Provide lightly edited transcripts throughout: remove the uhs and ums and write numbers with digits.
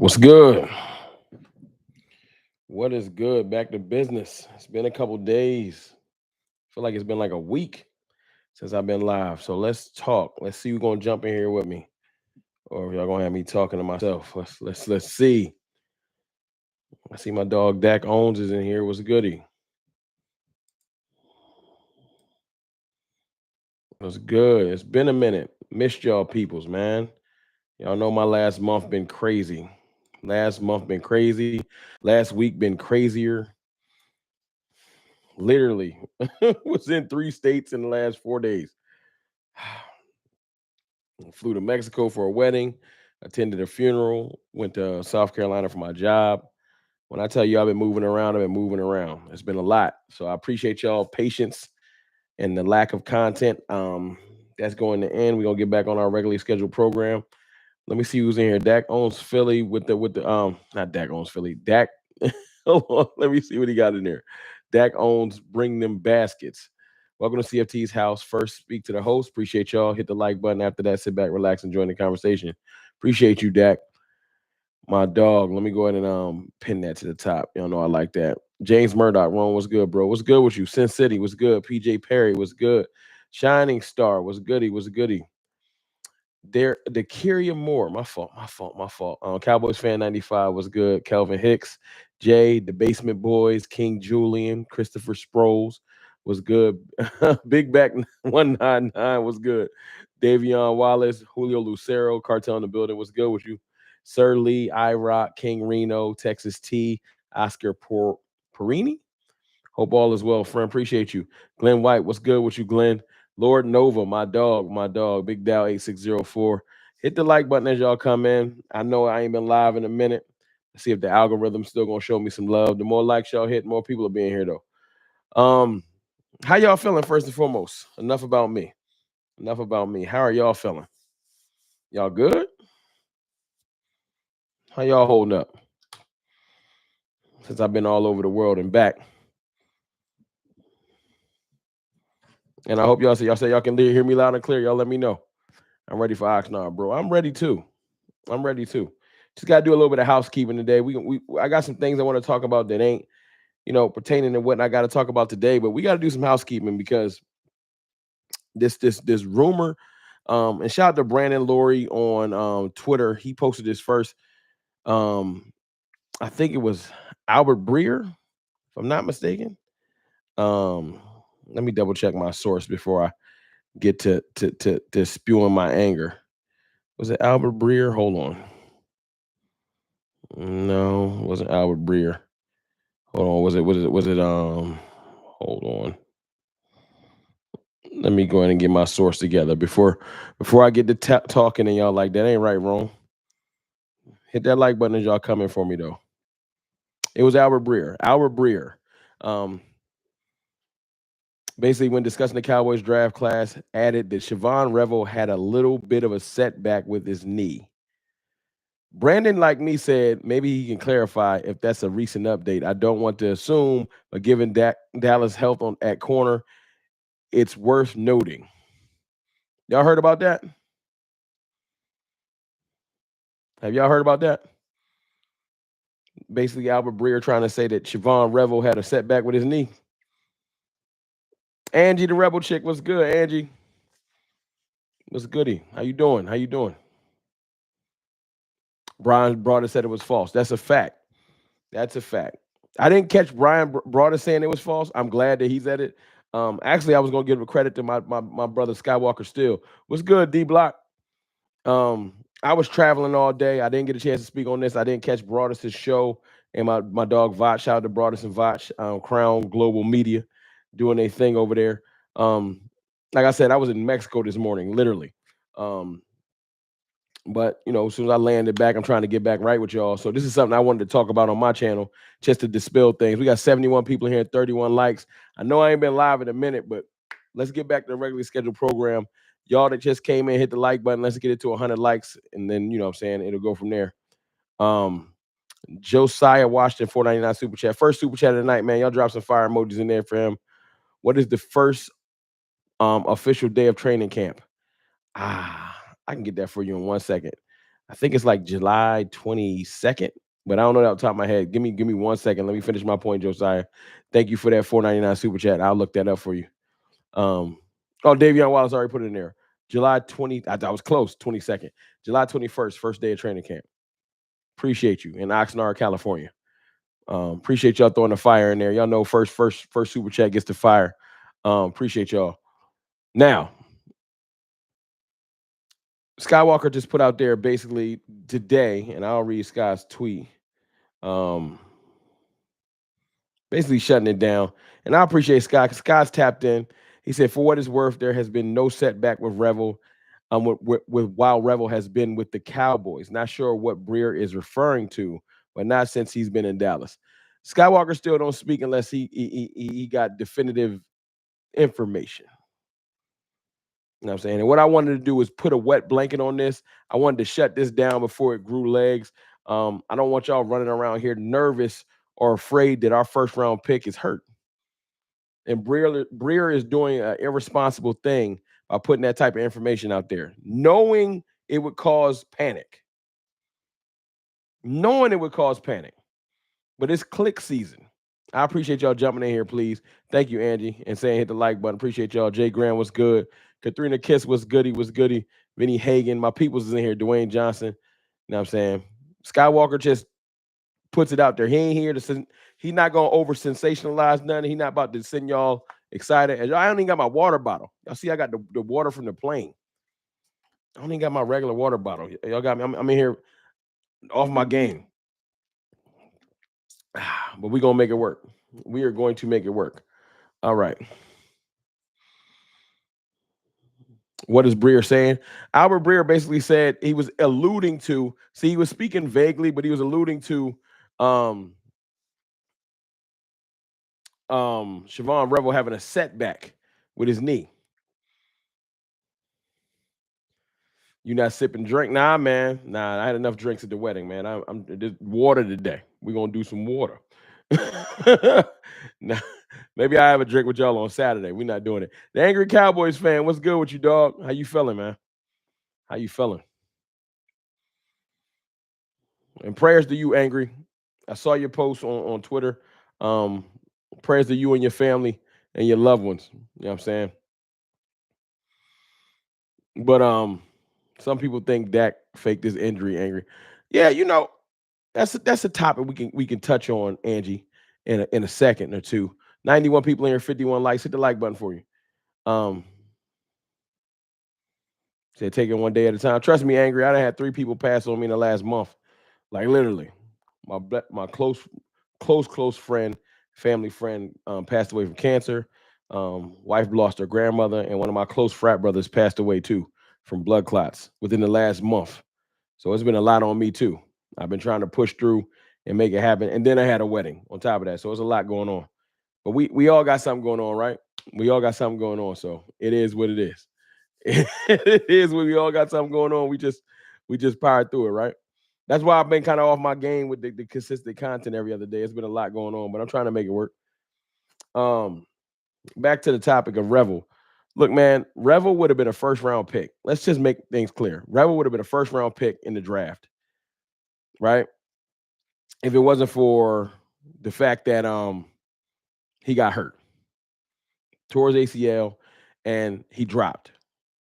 What's good? What is good? Back to business. It's been a couple days. Feel like it's been like a week since I've been live. So let's talk. Let's see who's gonna jump in here with me, or if y'all gonna have me talking to myself. Let's see. I see my dog Dak Owens is in here. What's goody? What's good? It's been a minute. Missed y'all peoples, man. Y'all know my last month been crazy. Last month been crazy. Last week been crazier. Literally was in 3 states in the last 4 days. Flew to Mexico for a wedding, attended a funeral, went to South Carolina for my job. When I tell you I've been moving around, I've been moving around. It's been a lot. So I appreciate y'all patience and the lack of content. That's going to end. We're gonna get back on our regularly scheduled program. Let me see who's in here. Dak owns Philly with the not Dak owns Philly. Dak hold on. Let me see what he got in there. Dak owns Bring Them Baskets. Welcome to CFT's house. First, speak to the host. Appreciate y'all. Hit the like button. After that, sit back, relax, and join the conversation. Appreciate you, Dak. My dog. Let me go ahead and pin that to the top. Y'all know I like that. James Murdoch, Ron, what's good, bro? What's good with you? Sin City, what's good? PJ Perry, what's good? Shining Star, what's goody? What's goody? There, the Kyria Moore, my fault. Cowboys fan 95 was good. Kelvin Hicks, Jay, the Basement Boys, King Julian, Christopher Sproles was good. Big Back 199 was good. Davion Wallace, Julio Lucero, Cartel in the building was good with you. Sir Lee, IROC, King Reno, Texas T, Oscar Perini. Hope all is well, friend. Appreciate you. Glenn White, what's good with you, Glenn? Lord Nova, my dog, Big Dow 8604. Hit the like button as y'all come in. I know I ain't been live in a minute. Let's see if the algorithm's still gonna show me some love. The more likes y'all hit, more people are being here though. Um, how y'all feeling first and foremost? Enough about me. Enough about me. How are y'all feeling? Y'all good? How y'all holding up? Since I've been all over the world and back. And I hope y'all say y'all can hear me loud and clear. Y'all let me know. I'm ready for Oxnard, bro. I'm ready too. I'm ready too. Just got to do a little bit of housekeeping today. I got some things I want to talk about that ain't pertaining to what I got to talk about today, but we got to do some housekeeping because this rumor. And shout out to Brandon Laurie on Twitter. He posted this first. Um, I think it was Albert Breer, if I'm not mistaken. Um, Let me double check my source before I get to spewing my anger. Was it Albert Breer? Hold on. No, it wasn't Albert Breer. Hold on. Was it hold on. Let me go ahead and get my source together before I get to talking and y'all like that ain't right, wrong. Hit that like button as y'all coming for me though. It was Albert Breer. Albert Breer. Um, Basically, when discussing the Cowboys draft class, added that Siobhan Revel had a little bit of a setback with his knee. Brandon, like me, said maybe he can clarify if that's a recent update. I don't want to assume, but given Dallas' health at corner, it's worth noting. Y'all heard about that? Have y'all heard about that? Basically, Albert Breer trying to say that Siobhan Revel had a setback with his knee. Angie, the Rebel chick, what's good, Angie? What's goody? How you doing? How you doing? Brian Broader said it was false. That's a fact. That's a fact. I didn't catch Brian Broader saying it was false. I'm glad that he said it. Actually, I was gonna give a credit to my brother Skywalker Still. What's good, D Block? I was traveling all day. I didn't get a chance to speak on this. I didn't catch Broadus' show and my dog Vach. Shout out to Broadus and Vach, Crown Global Media, doing their thing over there. Um, like I said, I was in Mexico this morning, literally. But as soon as I landed back, I'm trying to get back right with y'all. So this is something I wanted to talk about on my channel, just to dispel things. We got 71 people here, 31 likes. I know I ain't been live in a minute, but let's get back to the regularly scheduled program. Y'all that just came in, hit the like button. Let's get it to 100 likes, and then what I'm saying, it'll go from there. Josiah Washington, 499 super chat. First super chat of the night, man. Y'all drop some fire emojis in there for him. What is the first official day of training camp? I can get that for you in 1 second. I think it's like July 22nd, but I don't know that off the top of my head. Give me 1 second. Let me finish my point, Josiah. Thank you for that 4.99 super chat. I'll look that up for you. Um, oh, Davion Wallace already put it in there. July 20. I was close. 22nd. July 21st, first day of training camp. Appreciate you in Oxnard, California. Appreciate y'all throwing the fire in there. Y'all know first super chat gets the fire. Appreciate y'all. Now, Skywalker just put out there basically today, and I'll read Sky's tweet. Um, basically shutting it down. And I appreciate Scott because Scott's tapped in. He said, for what it's worth, there has been no setback with Revel, with while Revel has been with the Cowboys. Not sure what Breer is referring to, but not since he's been in Dallas. Skywalker still don't speak unless he got definitive information. You know what I'm saying? And what I wanted to do is put a wet blanket on this. I wanted to shut this down before it grew legs. I don't want y'all running around here nervous or afraid that our first round pick is hurt. And Breer is doing an irresponsible thing by putting that type of information out there, knowing it would cause panic. Knowing it would cause panic. But it's click season. I appreciate y'all jumping in here, please. Thank you, Angie, and saying hit the like button. Appreciate y'all. Jay Graham was good. Katrina Kiss was goody, was goody. Vinny Hagan, my peoples is in here. Dwayne Johnson. You know what I'm saying? Skywalker just puts it out there. He ain't here to he's not gonna over sensationalize nothing. He's not about to send y'all excited. And I don't even got my water bottle. Y'all see, I got the water from the plane. I don't even got my regular water bottle. Y'all got me. I'm in here off my game. But we're gonna make it work. We are going to make it work. All right. What is Breer saying? Albert Breer basically said he was alluding to, see, he was speaking vaguely, but he was alluding to Siobhan Revel having a setback with his knee. You not sipping drink? Nah, man. Nah, I had enough drinks at the wedding, man. I'm just water today. We're gonna do some water. Nah, maybe I have a drink with y'all on Saturday. We're not doing it. The Angry Cowboys fan, what's good with you, dog? How you feeling, man? How you feeling? And prayers to you, Angry. I saw your post on Twitter. Um, prayers to you and your family and your loved ones. You know what I'm saying? But some people think Dak faked this injury, Angry. Yeah, that's a topic we can touch on, Angie, in a second or two. 91 people in here, 51 likes. Hit the like button for you. Um, Said take it one day at a time. Trust me, Angry. I done had 3 people pass on me in the last month. Like literally. My close friend, family friend, passed away from cancer. Wife lost her grandmother, and one of my close frat brothers passed away too from blood clots within the last month. So it's been a lot on me too. I've been trying to push through and make it happen. And then I had a wedding on top of that. So it's a lot going on. But we all got something going on, right? We all got something going on. So it is what it is. It is when we all got something going on. We just powered through it, right? That's why I've been kind of off my game with the consistent content every other day. It's been a lot going on, but I'm trying to make it work. Um, Back to the topic of Revel. Look, man, Revel would have been a first round pick. Let's just make things clear. Revel would have been a first round pick in the draft, right? If it wasn't for the fact that he got hurt, tore his ACL, and he dropped.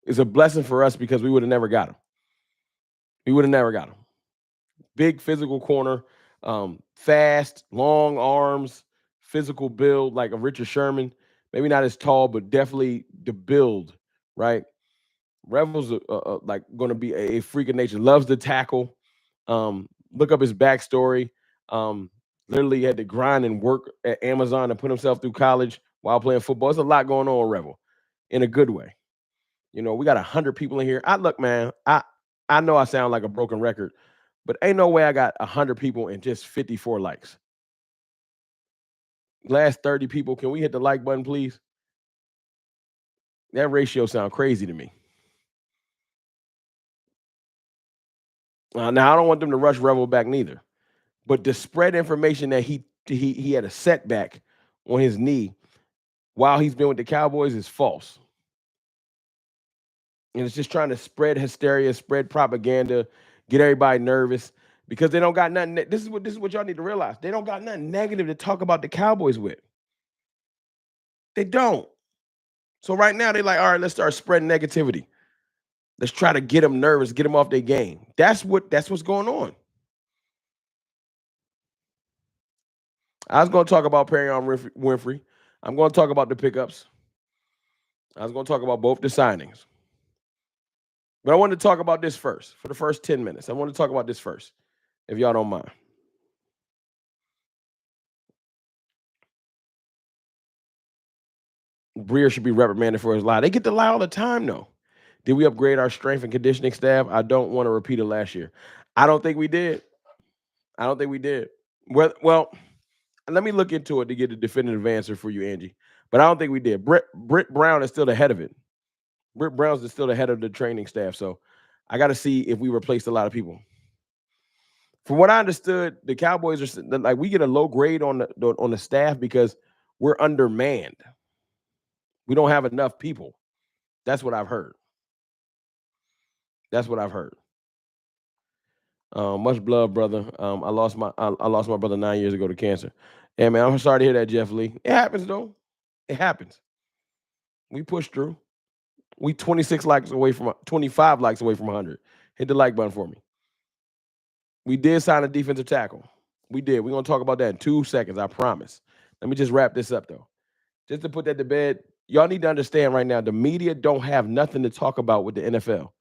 It's a blessing for us because we would have never got him. We would have never got him. Big physical corner, fast, long arms, physical build like a Richard Sherman. Maybe not as tall, but definitely the build, right? Revel's like going to be a freak of nature. Loves to tackle. Look up his backstory. Literally had to grind and work at Amazon and put himself through college while playing football. There's a lot going on with Revel in a good way. We got 100 people in here. I look, man. I know I sound like a broken record, but ain't no way I got 100 people and just 54 likes. Last 30 people, can we hit the like button, please? That ratio sound crazy to me. Now I don't want them to rush Revel back neither, but to spread information that he had a setback on his knee while he's been with the Cowboys is false. And it's just trying to spread hysteria, spread propaganda, get everybody nervous because they don't got nothing. This is what y'all need to realize. They don't got nothing negative to talk about the Cowboys with. They don't. So right now they like, all right, let's start spreading negativity. Let's try to get them nervous, get them off their game. That's what's going on. I was going to talk about Perry on Winfrey. I'm going to talk about the pickups. I was going to talk about both the signings. But I wanted to talk about this first for the first 10 minutes. I want to talk about this first, if y'all don't mind. Breer should be reprimanded for his lie. They get to lie all the time, though. Did we upgrade our strength and conditioning staff? I don't want to repeat it last year. I don't think we did. I don't think we did. Well, let me look into it to get a definitive answer for you, Angie. But I don't think we did. Britt Brown is still the head of it. Britt Brown's is still the head of the training staff. So I got to see if we replaced a lot of people. From what I understood, the Cowboys are like we get a low grade on the staff because we're undermanned. We don't have enough people. That's what I've heard. That's what I've heard. Much blood, brother. I lost my brother 9 years ago to cancer. Yeah, man, I'm sorry to hear that, Jeff Lee. It happens though. It happens. We pushed through. We 25 likes away from 100. Hit the like button for me. We did sign a defensive tackle. We did. We're gonna talk about that in 2 seconds. I promise. Let me just wrap this up though. Just to put that to bed, y'all need to understand right now, the media don't have nothing to talk about with the NFL.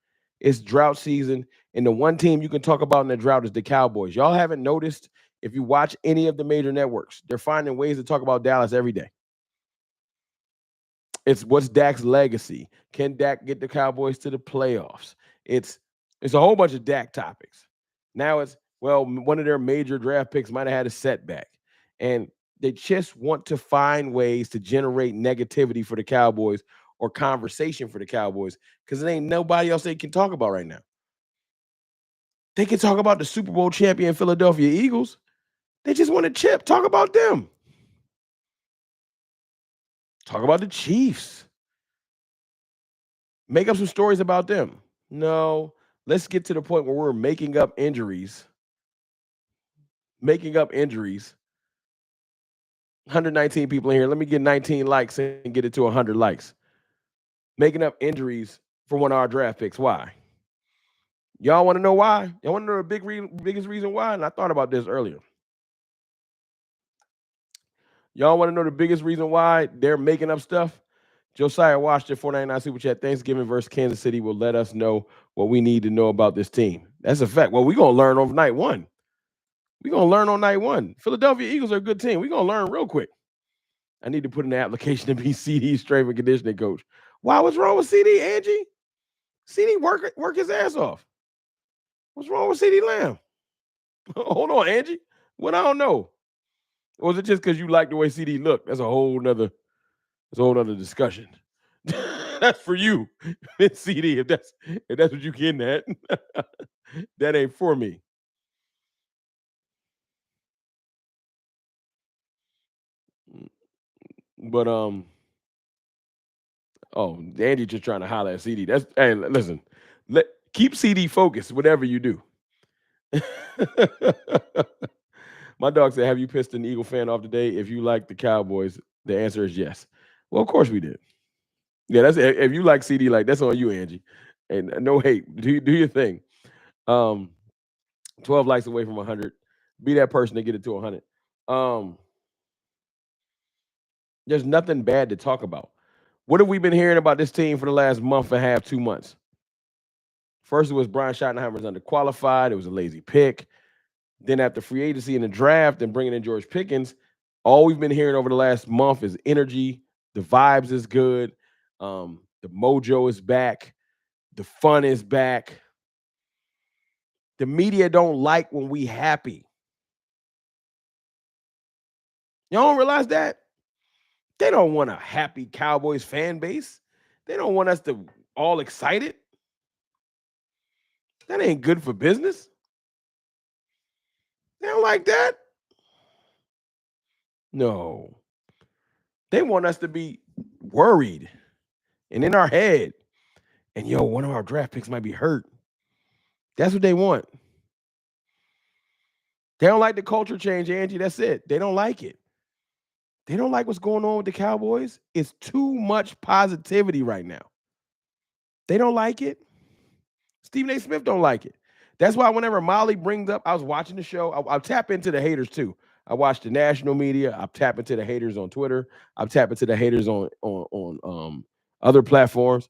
It's drought season, and the one team you can talk about in the drought is the Cowboys. Y'all haven't noticed if you watch any of the major networks, they're finding ways to talk about Dallas every day. It's what's Dak's legacy? Can Dak get the Cowboys to the playoffs? It's a whole bunch of Dak topics. Now it's, well, one of their major draft picks might have had a setback. And they just want to find ways to generate negativity for the Cowboys or conversation for the Cowboys because there ain't nobody else they can talk about right now. They can talk about the Super Bowl champion Philadelphia Eagles. They just want a chip. Talk about them. Talk about the Chiefs. Make up some stories about them. No, let's get to the point where we're making up injuries. 119 people in here. Let me get 19 likes and get it to 100 likes. Making up injuries for one of our draft picks. Why? Y'all want to know why? Y'all want to know the biggest reason why? And I thought about this earlier. Y'all want to know the biggest reason why they're making up stuff? Josiah Washington, 499 Super Chat. Thanksgiving versus Kansas City will let us know what we need to know about this team. That's a fact. Well, we're going to learn on night one. We're going to learn on night one. Philadelphia Eagles are a good team. We're going to learn real quick. I need to put in the application to be CD's strength and conditioning coach. Why? What's wrong with CD, Angie? CD work his ass off. What's wrong with CD Lamb? Hold on, Angie. What? I don't know. Or was it just because you like the way CD looked? That's a whole nother discussion. That's for you, CD. If that's what you're getting at, that ain't for me. But Andy just trying to holler at CD. That's, hey, listen, keep CD focused, whatever you do. My dog said, "Have you pissed an Eagle fan off today? If you like the Cowboys, the answer is yes." Well, of course we did. Yeah, that's if you like CD, like that's on you, Angie. And no hate. Do your thing. 12 likes away from 100. Be that person to get it to 100. There's nothing bad to talk about. What have we been hearing about this team for the last month and a half, 2 months? First, it was Brian Schottenheimer's underqualified. It was a lazy pick. Then after free agency and the draft and bringing in George Pickens, all we've been hearing over the last month is energy. The vibes is good. The mojo is back. The fun is back. The media don't like when we happy. Y'all don't realize that? They don't want a happy Cowboys fan base. They don't want us to all excited. That ain't good for business. They don't like that. No. They want us to be worried and in our head. And one of our draft picks might be hurt. That's what they want. They don't like the culture change, Angie. That's it. They don't like it. They don't like what's going on with the Cowboys. It's too much positivity right now. They don't like it. Stephen A. Smith don't like it. That's why whenever Molly brings up, I was watching the show. I'll tap into the haters too. I watch the national media. I tap into the haters on Twitter. I tap into the haters on other platforms.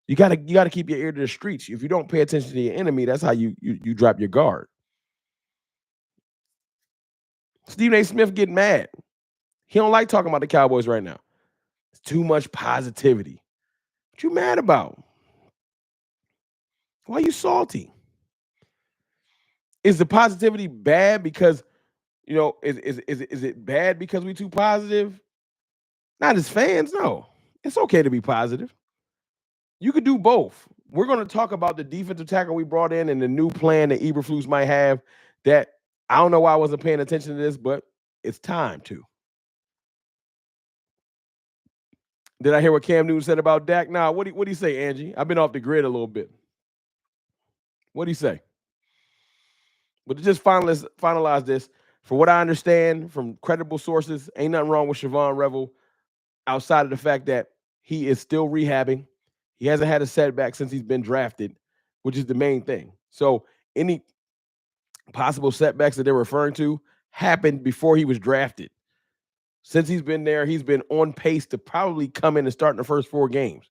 You gotta keep your ear to the streets. If you don't pay attention to your enemy, that's how you drop your guard. Stephen A. Smith getting mad. He don't like talking about the Cowboys right now. It's too much positivity. What you mad about? Why you salty? Is the positivity bad because is it bad because we too positive? Not as fans, no. It's okay to be positive. You could do both. We're going to talk about the defensive tackle we brought in and the new plan that Eberflus might have. That I don't know why I wasn't paying attention to this, but it's time to. Did I hear what Cam Newton said about Dak? Nah, what do you say, Angie? I've been off the grid a little bit. What do you say? But to just finalize this, from what I understand from credible sources, ain't nothing wrong with Siobhan Revel outside of the fact that he is still rehabbing. He hasn't had a setback since he's been drafted, which is the main thing. So any possible setbacks that they're referring to happened before he was drafted. Since he's been there, he's been on pace to probably come in and start in the first 4 games.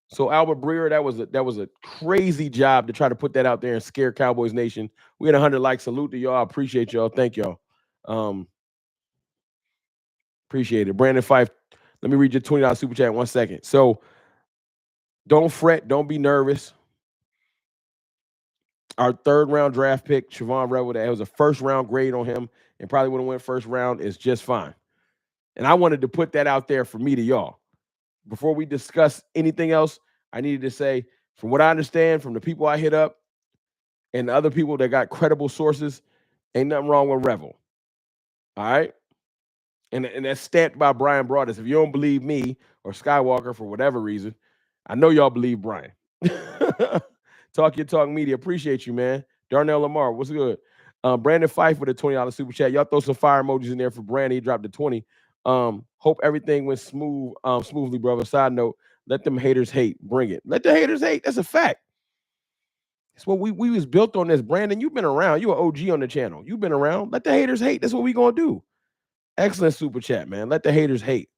So Albert Breer, that was a crazy job to try to put that out there and scare Cowboys Nation. We had 100 likes. Salute to y'all. I appreciate y'all. Thank y'all. Appreciate it. Brandon Fife, let me read your $20 super chat in 1 second. So don't fret. Don't be nervous. Our 3rd round draft pick, Siobhan Revel, that was a 1st round grade on him and probably would have went 1st round, is just fine. And I wanted to put that out there for me to y'all. Before we discuss anything else, I needed to say, from what I understand, from the people I hit up and the other people that got credible sources, ain't nothing wrong with Revel. All right? And that's stamped by Brian Broadus. If you don't believe me or Skywalker for whatever reason, I know y'all believe Brian. Talk Your Talk Media. Appreciate you, man. Darnell Lamar, what's good? Brandon Fife with a $20 super chat. Y'all throw some fire emojis in there for Brandon. He dropped the 20. Hope everything went smoothly, brother. Side note, let them haters hate. Bring it. Let the haters hate. That's a fact. It's what we was built on this. Brandon, you've been around. You an OG on the channel. You've been around. Let the haters hate. That's what we gonna do. Excellent super chat, man. Let the haters hate.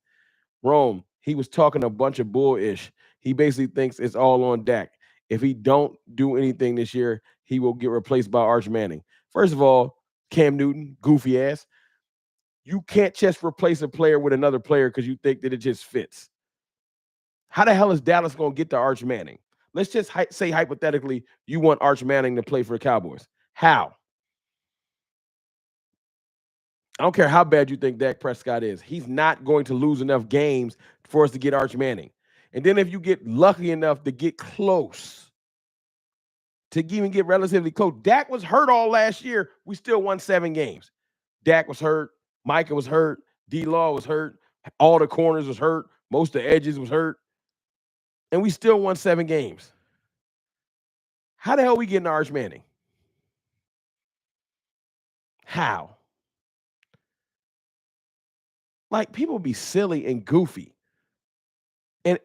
Rome, he was talking a bunch of bullish. He basically thinks it's all on Dak. If he don't do anything this year, he will get replaced by Arch Manning. First of all, Cam Newton, goofy ass. You can't just replace a player with another player because you think that it just fits. How the hell is Dallas going to get to Arch Manning? Let's just say hypothetically you want Arch Manning to play for the Cowboys. How? I don't care how bad you think Dak Prescott is. He's not going to lose enough games for us to get Arch Manning. And then if you get lucky enough to get close, to even get relatively close, Dak was hurt all last year. We still won 7 games. Dak was hurt. Micah was hurt. D-Law was hurt. All the corners was hurt. Most of the edges was hurt. And we still won 7 games. How the hell we getting Arch Manning? How? Like, people be silly and goofy. And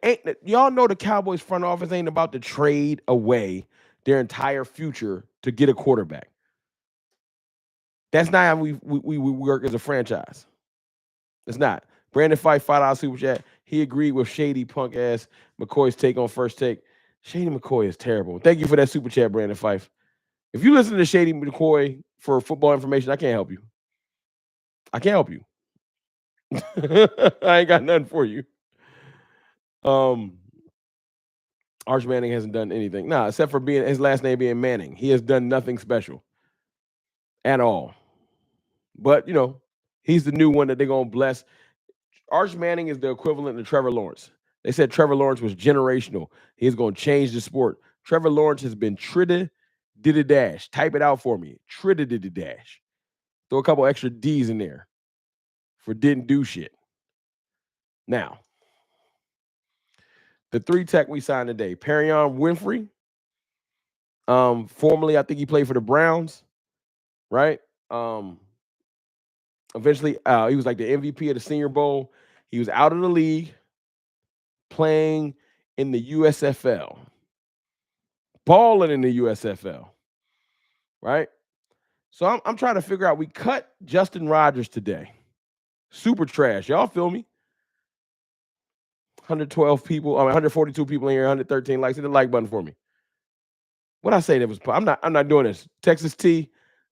y'all know the Cowboys front office ain't about to trade away their entire future to get a quarterback. That's not how we work as a franchise. It's not. Brandon Fife, $5 super chat. He agreed with shady punk ass McCoy's take on First Take. Shady McCoy is terrible. Thank you for that super chat, Brandon Fife. If you listen to Shady McCoy for football information, I can't help you. I can't help you. I ain't got nothing for you. Arch Manning hasn't done anything. Nah, except for being his last name being Manning. He has done nothing special at all. But, he's the new one that they're going to bless. Arch Manning is the equivalent to Trevor Lawrence. They said Trevor Lawrence was generational. He's going to change the sport. Trevor Lawrence has been did-a-dash. Type it out for me. Did-a-dash. Throw a couple extra D's in there for didn't do shit. Now, the 3 tech we signed today, Perion Winfrey, Formerly, I think he played for the Browns, right? Um, Eventually, he was like the MVP of the Senior Bowl. He was out of the league playing in the USFL, balling in the USFL, right? So I'm trying to figure out. We cut Justin Rogers today. Super trash. Y'all feel me? 112 people, 142 people in here, 113 likes. Hit the like button for me. What I say that was I'm not doing this. Texas T,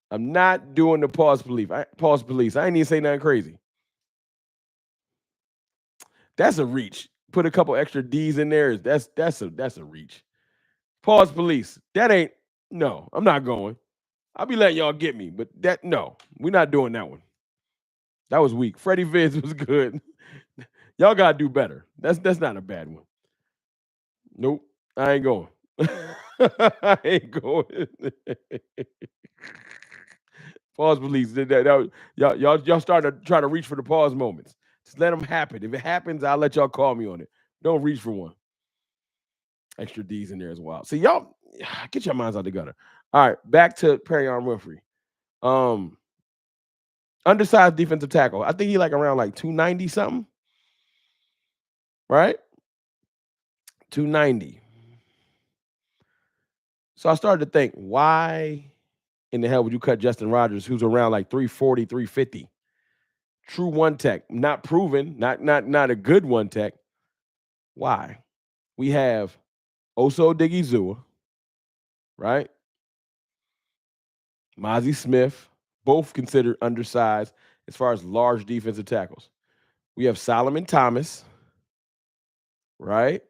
I'm not doing the pause police. Pause police. I ain't even say nothing crazy. That's a reach. Put a couple extra D's in there. That's a reach. Pause police. That ain't no. I'm not going. I'll be letting y'all get me, but that no, we're not doing that one. That was weak. Freddie Viz was good. Y'all gotta do better. That's not a bad one. Nope, I ain't going. I ain't going. Pause, please. Y'all start to try to reach for the pause moments. Just let them happen. If it happens, I'll let y'all call me on it. Don't reach for one. Extra D's in there as well. See, y'all get your minds out the gutter. All right, back to Perrion Winfrey. Um, Undersized defensive tackle. I think he like around like 290 something, right? 290. So I started to think, why in the hell would you cut Justin Rogers, who's around like 340, 350? True one tech, not proven, not a good one tech. Why? We have Oso Digizua, right? Mozzie Smith, both considered undersized as far as large defensive tackles. We have Solomon Thomas, right?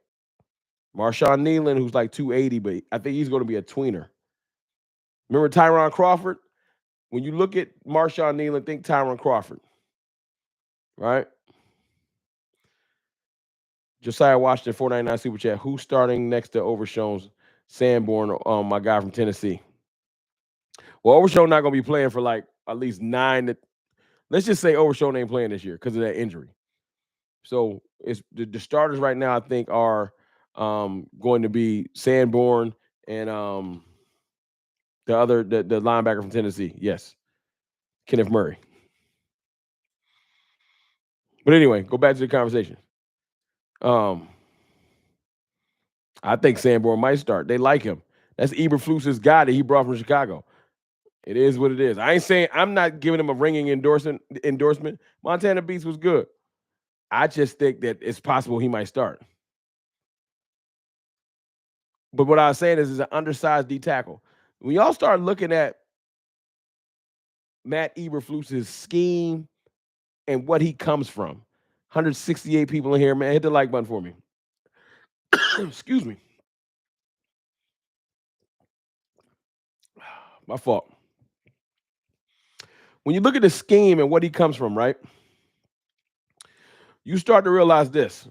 Marshawn Nealon, who's like 280, but I think he's going to be a tweener. Remember Tyron Crawford? When you look at Marshawn Nealon, think Tyron Crawford, right? Josiah Washington, 499 Super Chat. Who's starting next to Overshown Sanborn, my guy from Tennessee? Well, Overshown not going to be playing for like at least 9 let's just say Overshown ain't playing this year because of that injury. So it's the starters right now, I think, are going to be Sanborn and the linebacker from Tennessee. Yes, Kenneth Murray. But anyway, go back to the conversation. I think Sanborn might start. They like him. That's Eberflus's guy that he brought from Chicago. It is what it is. I ain't saying I'm not giving him a ringing endorsement. Montana Beats was good. I just think that it's possible he might start. But what I was saying is an undersized D tackle. When y'all start looking at Matt Eberflus's scheme and what he comes from, 168 people in here, man, hit the like button for me. Excuse me. My fault. When you look at the scheme and what he comes from, right? You start to realize this.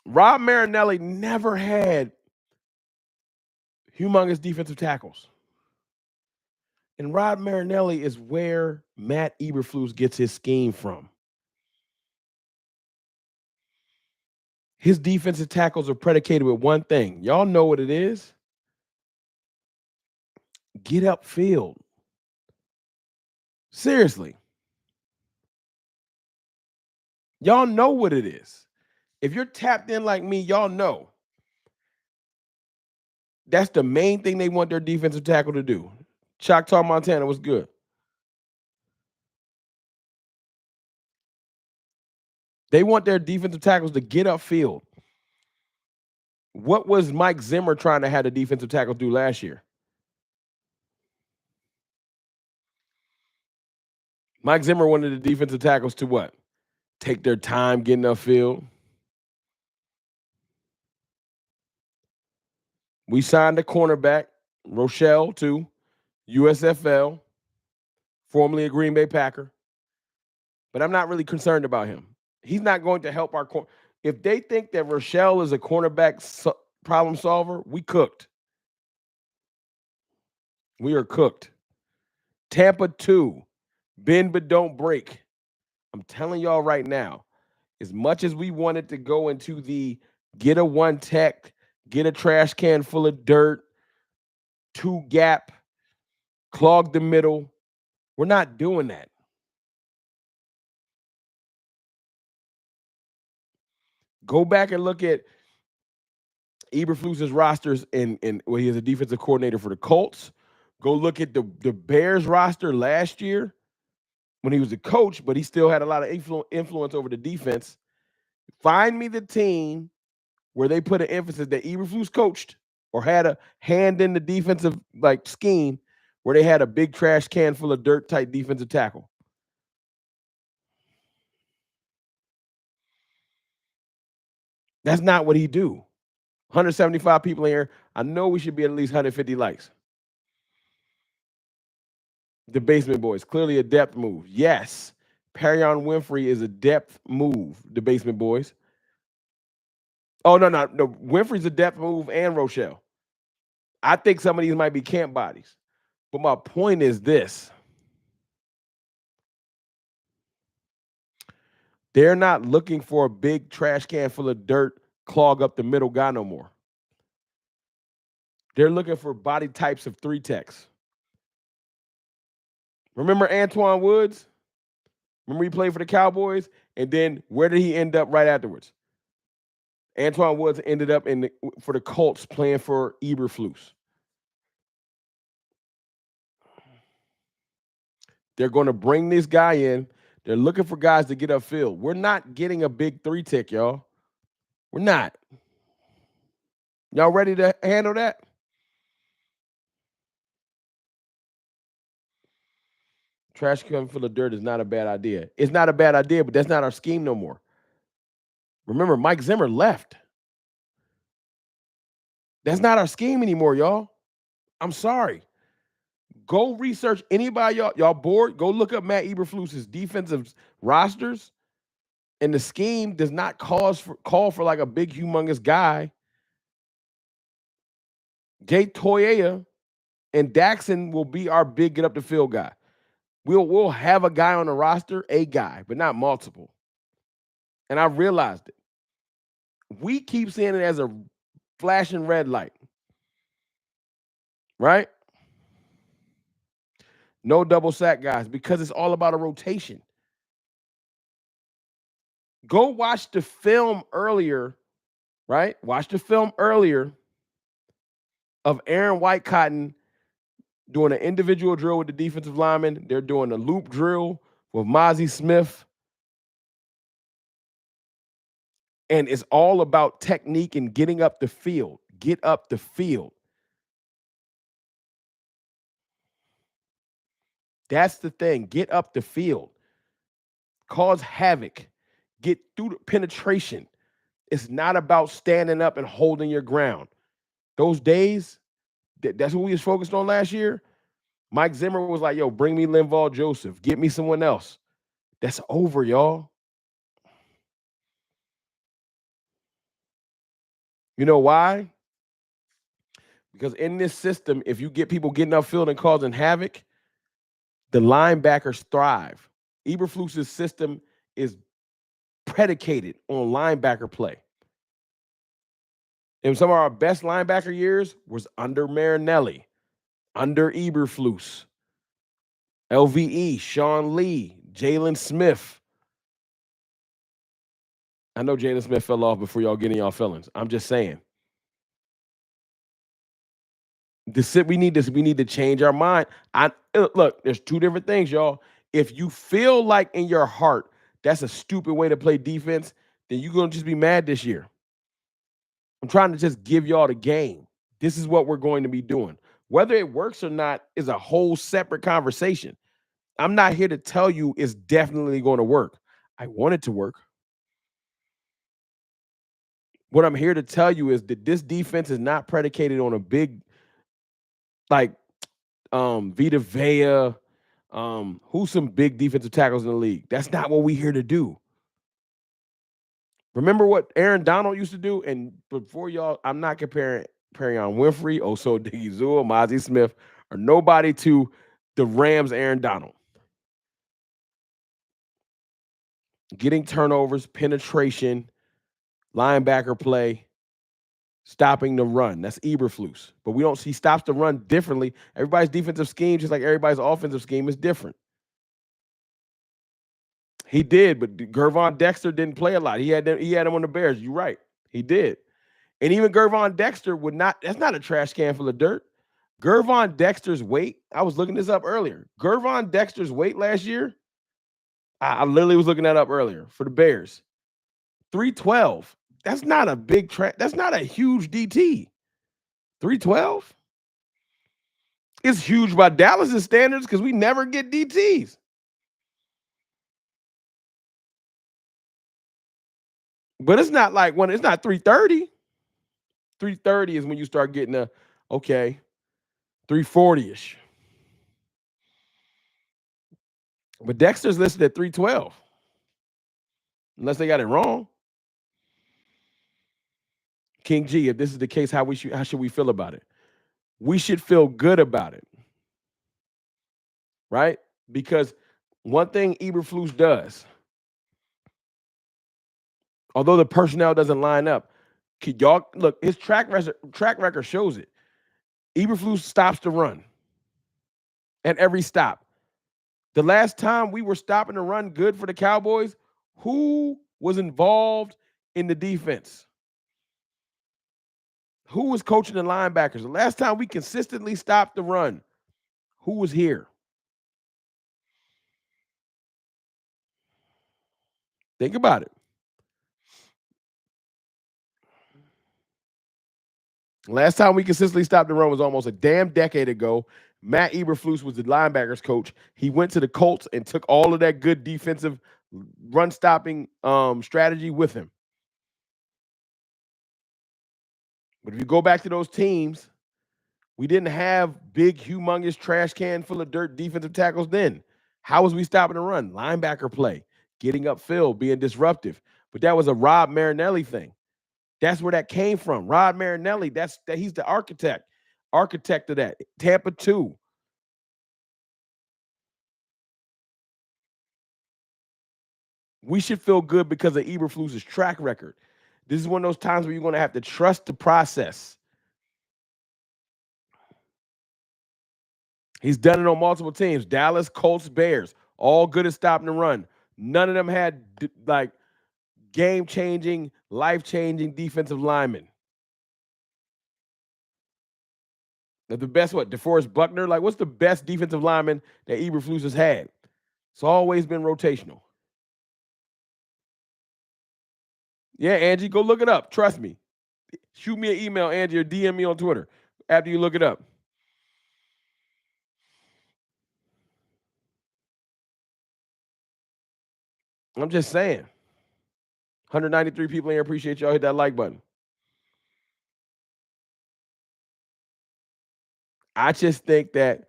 Rob Marinelli never had humongous defensive tackles. And Rob Marinelli is where Matt Eberflus gets his scheme from. His defensive tackles are predicated with one thing. Y'all know what it is? Get upfield. Seriously. Y'all know what it is. If you're tapped in like me, y'all know. That's the main thing they want their defensive tackle to do. Choctaw, Montana was good. They want their defensive tackles to get upfield. What was Mike Zimmer trying to have the defensive tackle do last year? Mike Zimmer wanted the defensive tackles to what? Take their time getting upfield. We signed a cornerback, Rochelle, too, USFL, formerly a Green Bay Packer. But I'm not really concerned about him. He's not going to help our corner. If they think that Rochelle is a cornerback problem solver, we cooked. We are cooked. Tampa 2, bend but don't break. I'm telling y'all right now, as much as we wanted to go into the get a one tech, get a trash can full of dirt, two gap, clog the middle. We're not doing that. Go back and look at Eberflus's rosters in well, he is a defensive coordinator for the Colts. Go look at the Bears roster last year when he was a coach, but he still had a lot of influence over the defense. Find me the team where they put an emphasis that Eberflus coached or had a hand in the defensive like scheme where they had a big trash can full of dirt type defensive tackle. That's not what he do. 175 people in here. I know we should be at least 150 likes. The Basement Boys, clearly a depth move. Yes, Perion Winfrey is a depth move. The Basement Boys. Oh no. Winfrey's a depth move and Rochelle. I think some of these might be camp bodies. But my point is this. They're not looking for a big trash can full of dirt clog up the middle guy no more. They're looking for body types of three techs. Remember Antoine Woods? Remember he played for the Cowboys? And then where did he end up right afterwards? Antoine Woods ended up for the Colts playing for Eberflus. They're going to bring this guy in. They're looking for guys to get upfield. We're not getting a big three tech, y'all. We're not. Y'all ready to handle that? Trash can full of dirt is not a bad idea. It's not a bad idea, but that's not our scheme no more. Remember, Mike Zimmer left. That's not our scheme anymore, y'all. I'm sorry. Go research anybody, y'all bored. Go look up Matt Eberflus's defensive rosters, and the scheme does not call for like a big, humongous guy. Jay Toyea and Daxon will be our big get up the field guy. We'll have a guy on the roster, a guy, but not multiple. And I realized it. We keep seeing it as a flashing red light, right? No double sack guys because it's all about a rotation. Go watch the film earlier, right? Watch the film earlier of Aaron Whitecotton doing an individual drill with the defensive lineman. They're doing a loop drill with Mozzie Smith. And it's all about technique and getting up the field. Get up the field. That's the thing. Get up the field. Cause havoc. Get through the penetration. It's not about standing up and holding your ground. Those days, that's what we was focused on last year. Mike Zimmer was like, yo, bring me Linval Joseph. Get me someone else. That's over, y'all. You know why? Because in this system, if you get people getting upfield and causing havoc, the linebackers thrive. Eberflus's system is predicated on linebacker play. And some of our best linebacker years was under Marinelli, under Eberflus, LVE, Sean Lee, Jalen Smith. I know Jalen Smith fell off before y'all getting y'all feelings. I'm just saying. We need this. We need to change our mind. Look, there's two different things, y'all. If you feel like in your heart that's a stupid way to play defense, then you're gonna just be mad this year. I'm trying to just give y'all the game. This is what we're going to be doing. Whether it works or not is a whole separate conversation. I'm not here to tell you it's definitely going to work. I want it to work. What I'm here to tell you is that this defense is not predicated on a big, like, Vita Vea, who's some big defensive tackles in the league. That's not what we're here to do. Remember what Aaron Donald used to do? And before y'all, I'm not comparing Perion Winfrey, Oso Digizua, Mozzie Smith, or nobody to the Rams' Aaron Donald. Getting turnovers, penetration, linebacker play. stopping the run. That's Eberflus. But we don't see stops the run differently. Everybody's defensive scheme, just like everybody's offensive scheme, is different. He did, but Gervon Dexter didn't play a lot. He had him on the Bears. You're right. He did. And even Gervon Dexter would not, that's not a trash can full of dirt. Gervon Dexter's weight, I was looking this up earlier. Gervon Dexter's weight last year, I literally was looking that up earlier for the Bears. 312. That's not a that's not a huge DT. 312? It's huge by Dallas's standards because we never get DTs. But it's not like when it's not 330. 330 is when you start getting okay, 340-ish. But Dexter's listed at 312. Unless they got it wrong. King G, if this is the case, how should we feel about it? We should feel good about it. Right? Because one thing Eberflus does, although the personnel doesn't line up, y'all look, his track record shows it. Eberflus stops the run at every stop. The last time we were stopping the run good for the Cowboys, who was involved in the defense? Who was coaching the linebackers? The last time we consistently stopped the run, who was here? Think about it. Last time we consistently stopped the run was almost a damn decade ago. Matt Eberflus was the linebackers coach. He went to the Colts and took all of that good defensive run stopping strategy with him. But if you go back to those teams, we didn't have big, humongous trash can full of dirt defensive tackles then. How was we stopping the run? Linebacker play, getting upfield, being disruptive. But that was a Rob Marinelli thing. That's where that came from. Rod Marinelli, he's the architect of that. Tampa 2. We should feel good because of Eberflus's track record. This is one of those times where you're going to have to trust the process. He's done it on multiple teams. Dallas, Colts, Bears, all good at stopping the run. None of them had like game-changing, life-changing defensive linemen. The best, DeForest Buckner? Like, what's the best defensive lineman that Eberflus has had? It's always been rotational. Yeah, Angie, go look it up. Trust me. Shoot me an email, Angie, or DM me on Twitter after you look it up. I'm just saying. 193 people in here. Appreciate y'all. Hit that like button. I just think that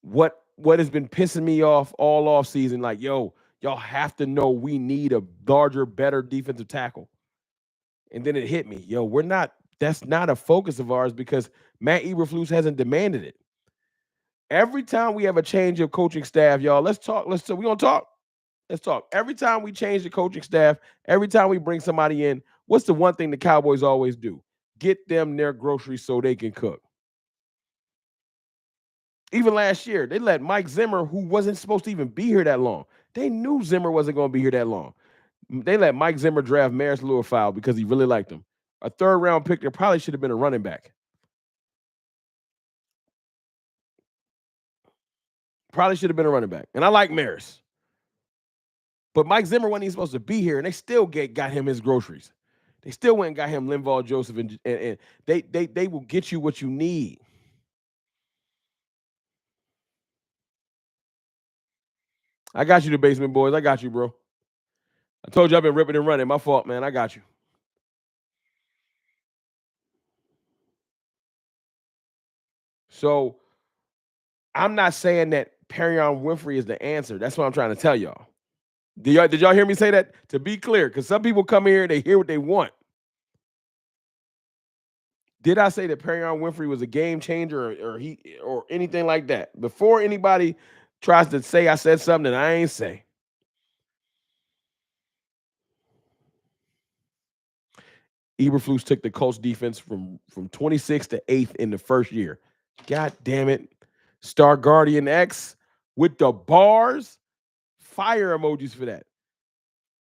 what has been pissing me off all off season, like, yo, y'all have to know we need a larger, better defensive tackle. And then it hit me, yo, that's not a focus of ours because Matt Eberflus hasn't demanded it. Every time we have a change of coaching staff, y'all, let's talk. We gonna talk. Let's talk. Every time we change the coaching staff, every time we bring somebody in, what's the one thing the Cowboys always do? Get them their groceries so they can cook. Even last year, they let Mike Zimmer, who wasn't supposed to even be here that long, they knew Zimmer wasn't going to be here that long. They let Mike Zimmer draft Maris Lewis-Fowle because he really liked him. A third-round pick that probably should have been a running back. Probably should have been a running back. And I like Maris. But Mike Zimmer wasn't even supposed to be here, and they still got him his groceries. They still went and got him Linval Joseph, and they will get you what you need. I got you, the Basement Boys. I got you, bro. I told you I've been ripping and running. My fault, man. I got you. So I'm not saying that Perion Winfrey is the answer. That's what I'm trying to tell y'all. Did y'all hear me say that? To be clear, because some people come here and they hear what they want. Did I say that Perion Winfrey was a game changer or anything like that? Before anybody tries to say I said something that I ain't say. Eberflus took the Colts defense from 26th to 8th in the first year. God damn it. Star Guardian X with the bars. Fire emojis for that.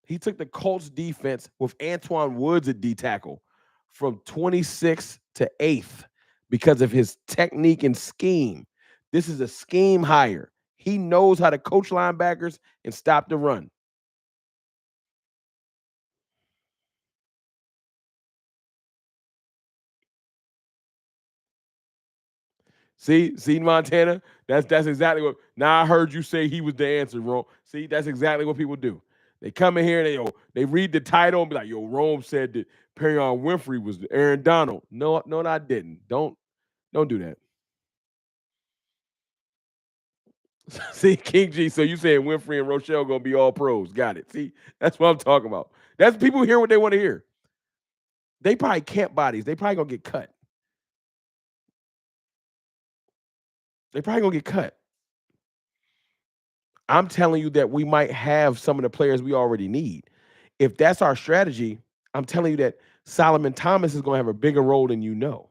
He took the Colts defense with Antoine Woods at D tackle from 26th to 8th because of his technique and scheme. This is a scheme hire. He knows how to coach linebackers and stop the run. See, Montana? That's exactly what. Now I heard you say he was the answer, Rome. See, that's exactly what people do. They come in here and they read the title and be like, "Yo, Rome said that Perion Winfrey was Aaron Donald." No, I didn't. Don't do that. See, King G. So you saying Winfrey and Rochelle gonna be all pros? Got it. See, that's what I'm talking about. That's people hear what they want to hear. They probably camp bodies. They probably gonna get cut. They probably gonna get cut. I'm telling you that we might have some of the players we already need. If that's our strategy, I'm telling you that Solomon Thomas is going to have a bigger role than you know.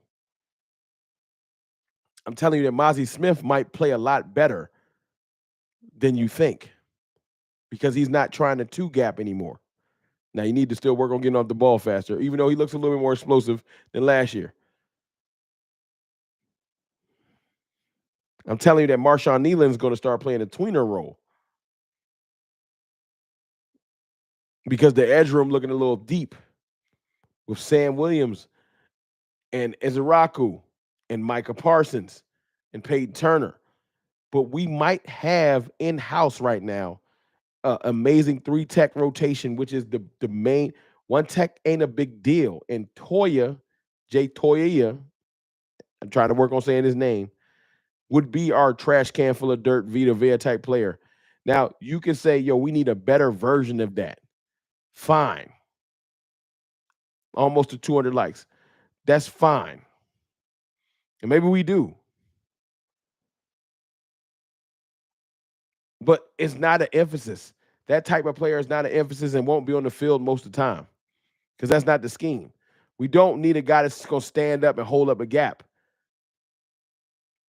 I'm telling you that Mozzie Smith might play a lot better than you think because he's not trying to two gap anymore. Now, you need to still work on getting off the ball faster, even though he looks a little bit more explosive than last year. I'm telling you that Marshawn Nealon's going to start playing a tweener role because the edge room looking a little deep with Sam Williams and Ezeraku and Micah Parsons and Peyton Turner. But we might have in-house right now amazing 3-tech rotation, which is the main. One tech ain't a big deal. And Jay Toya, I'm trying to work on saying his name, would be our trash can full of dirt Vita Vea type player. Now, you can say, yo, we need a better version of that. Fine. Almost to 200 likes. That's fine. And maybe we do. But it's not an emphasis. That type of player is not an emphasis and won't be on the field most of the time because that's not the scheme. We don't need a guy that's going to stand up and hold up a gap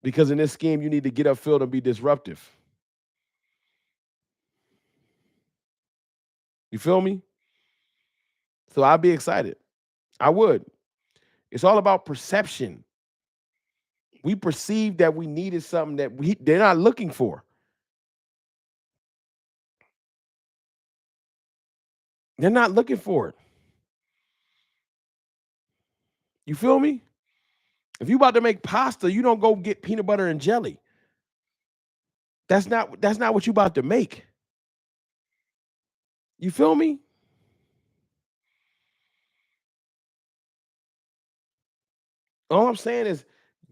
because in this scheme, you need to get upfield and be disruptive. You feel me? So I'd be excited. I would. It's all about perception. We perceived that we needed something that they're not looking for. They're not looking for it. You feel me? If you about to make pasta, you don't go get peanut butter and jelly. That's not what you about to make. You feel me? All I'm saying is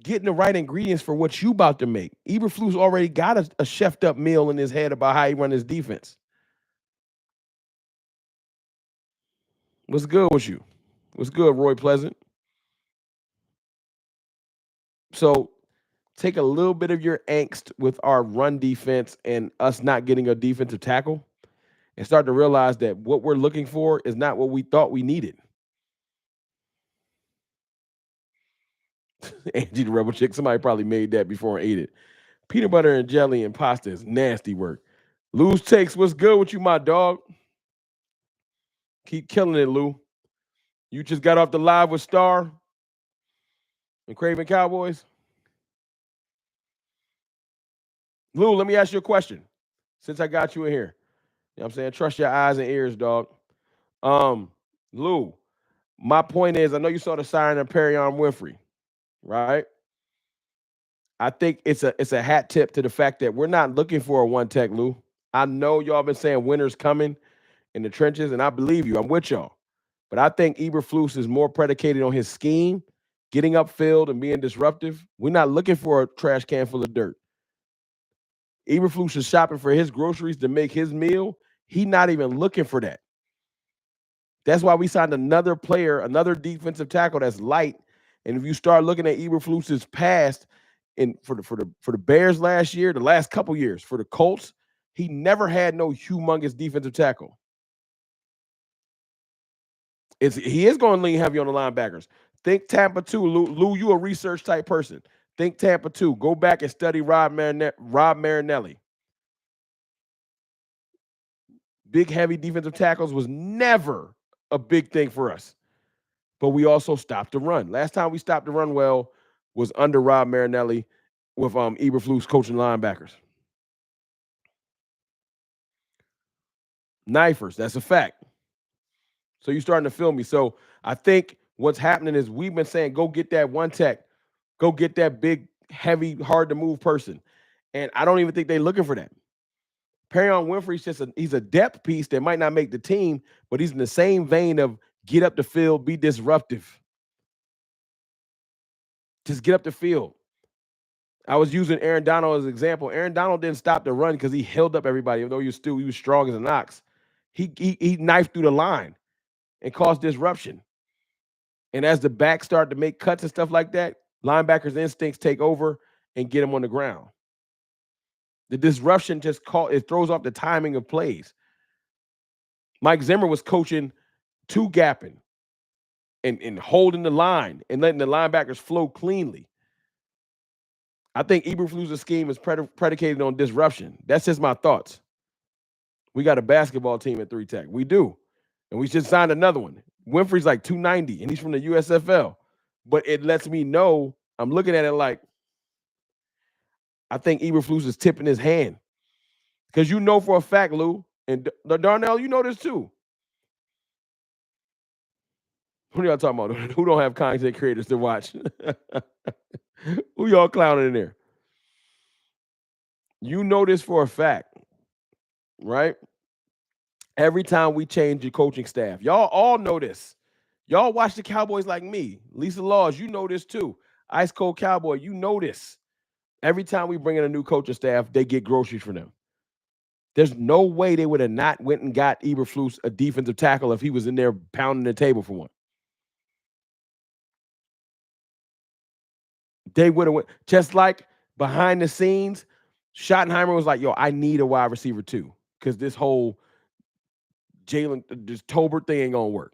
getting the right ingredients for what you about to make. Eberflus already got a chefed up meal in his head about how he run his defense. What's good with you? What's good, Roy Pleasant? So take a little bit of your angst with our run defense and us not getting a defensive tackle and start to realize that what we're looking for is not what we thought we needed. Angie the Rebel Chick, somebody probably made that before and ate it. Peanut butter and jelly and pasta is nasty work. Lou's Takes, what's good with you, my dog? Keep killing it, Lou. You just got off the live with Star and Craven Cowboys. Lou, let me ask you a question. Since I got you in here, you know what I'm saying? Trust your eyes and ears, dog. Lou, my point is, I know you saw the sign of Perion Winfrey, right? I think it's a hat tip to the fact that we're not looking for a one tech, Lou. I know y'all been saying winter's coming in the trenches, and I believe you. I'm with y'all. But I think Eberflus is more predicated on his scheme, getting upfield and being disruptive. We're not looking for a trash can full of dirt. Eberflus is shopping for his groceries to make his meal. He's not even looking for that. That's why we signed another player, another defensive tackle that's light. And if you start looking at Eberflus's past, and for the Bears last year, the last couple years for the Colts, he never had no humongous defensive tackle. He is going to lean heavy on the linebackers. Think Tampa too, Lou. Lou, you a research type person. Think Tampa too. Go back and study Rob Marinelli. Big, heavy defensive tackles was never a big thing for us. But we also stopped the run. Last time we stopped the run well was under Rob Marinelli with Eberflus coaching linebackers. Knifers, that's a fact. So you're starting to feel me. So I think what's happening is we've been saying, go get that one tech, go get that big, heavy, hard to move person. And I don't even think they're looking for that. Perion Winfrey's he's a depth piece that might not make the team, but he's in the same vein of get up the field, be disruptive. Just get up the field. I was using Aaron Donald as an example. Aaron Donald didn't stop the run because he held up everybody, even though he was strong as an ox. He knifed through the line and caused disruption. And as the backs start to make cuts and stuff like that, linebackers' instincts take over and get them on the ground. The disruption it throws off the timing of plays. Mike Zimmer was coaching two gapping and holding the line and letting the linebackers flow cleanly. I think Eberflus's scheme is predicated on disruption. That's just my thoughts. We got a basketball team at 3 Tech. We do. And we just signed another one. Winfrey's like 290, and he's from the USFL. But it lets me know, I'm looking at it like, I think Eberflus is tipping his hand. Because you know for a fact, Lou, and Darnell, you know this too. Who y'all talking about? Who don't have content creators to watch? Who y'all clowning in there? You know this for a fact, right? Every time we change your coaching staff, y'all all know this. Y'all watch the Cowboys like me. Lisa Laws, you know this too. Ice Cold Cowboy, you know this. Every time we bring in a new coaching staff, they get groceries for them. There's no way they would have not went and got Eberflus a defensive tackle if he was in there pounding the table for one. They would have went, just like behind the scenes, Schottenheimer was like, yo, I need a wide receiver too. Because this whole this Tolbert thing ain't gonna work.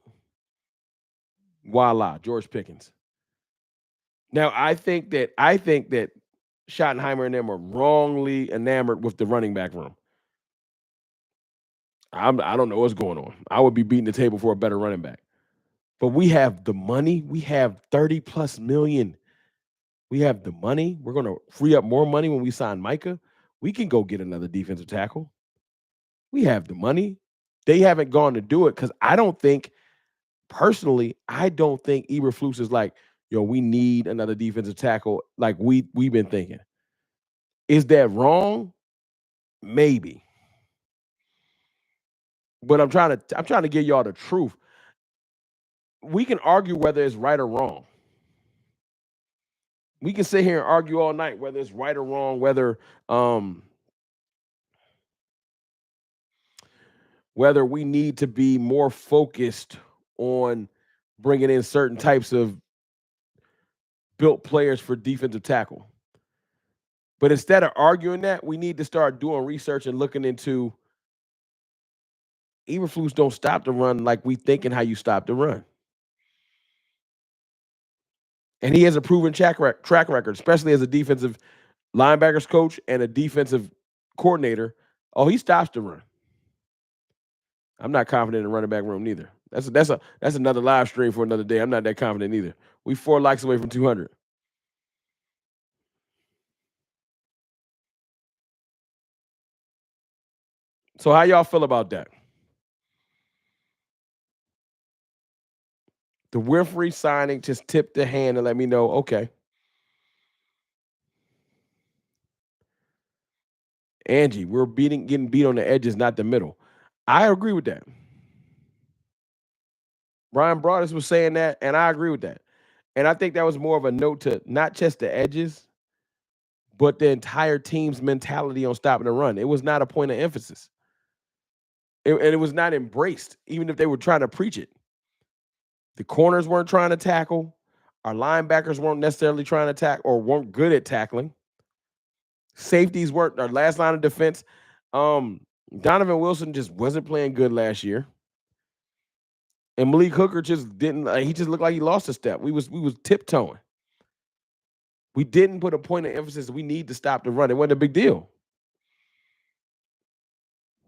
Voila, George Pickens. Now I think that Schottenheimer and them are wrongly enamored with the running back room. I don't know what's going on. I would be beating the table for a better running back. But we have the money. We have 30 plus million. We have the money. We're going to free up more money when we sign Micah. We can go get another defensive tackle. We have the money. They haven't gone to do it because I don't think Eberflus is like, yo, we need another defensive tackle like we've been thinking. Is that wrong? Maybe. But I'm trying to give y'all the truth. We can argue whether it's right or wrong. We can sit here and argue all night whether it's right or wrong, whether we need to be more focused on bringing in certain types of built players for defensive tackle. But instead of arguing that, we need to start doing research and looking into Eberflus don't stop the run like we thinking how you stop the run. And he has a proven track record, especially as a defensive linebackers coach and a defensive coordinator. Oh, he stops the run. I'm not confident in the running back room neither. That's another live stream for another day. I'm not that confident either. We 4 likes away from 200. So how y'all feel about that? The Winfrey signing just tipped the hand and let me know, okay. Angie, we're getting beat on the edges, not the middle. I agree with that. Brian Broadus was saying that, and I agree with that. And I think that was more of a note to not just the edges, but the entire team's mentality on stopping the run. It was not a point of emphasis. And it was not embraced, even if they were trying to preach it. The corners weren't trying to tackle. Our linebackers weren't necessarily trying to tackle or weren't good at tackling. Safeties weren't our last line of defense. Donovan Wilson just wasn't playing good last year. And Malik Hooker just didn't. He just looked like he lost a step. We was tiptoeing. We didn't put a point of emphasis. We need to stop the run. It wasn't a big deal.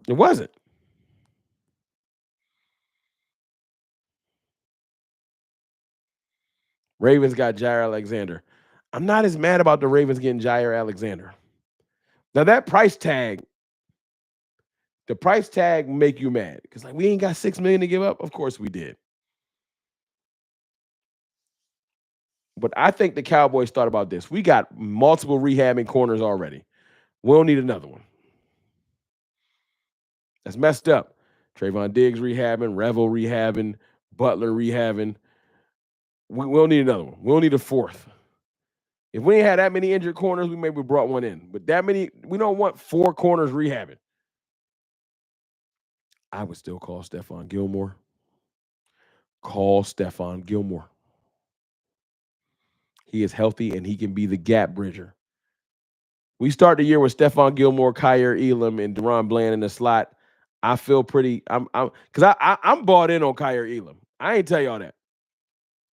It wasn't. Ravens got Jair Alexander. I'm not as mad about the Ravens getting Jair Alexander. Now that the price tag make you mad because like we ain't got $6 million to give up. Of course we did. But I think the Cowboys thought about this. We got multiple rehabbing corners already. We don't need another one. That's messed up. Trayvon Diggs rehabbing, Revel rehabbing, Butler rehabbing. We don't need another one. We don't need a fourth. If we ain't had that many injured corners, we maybe brought one in. But that many, we don't want 4 corners rehabbing. I would still call Stephon Gilmore. Call Stephon Gilmore. He is healthy and he can be the gap bridger. We start the year with Stephon Gilmore, Kyer Elam, and Deron Bland in the slot. I feel pretty. I'm bought in on Kyer Elam. I ain't tell y'all that.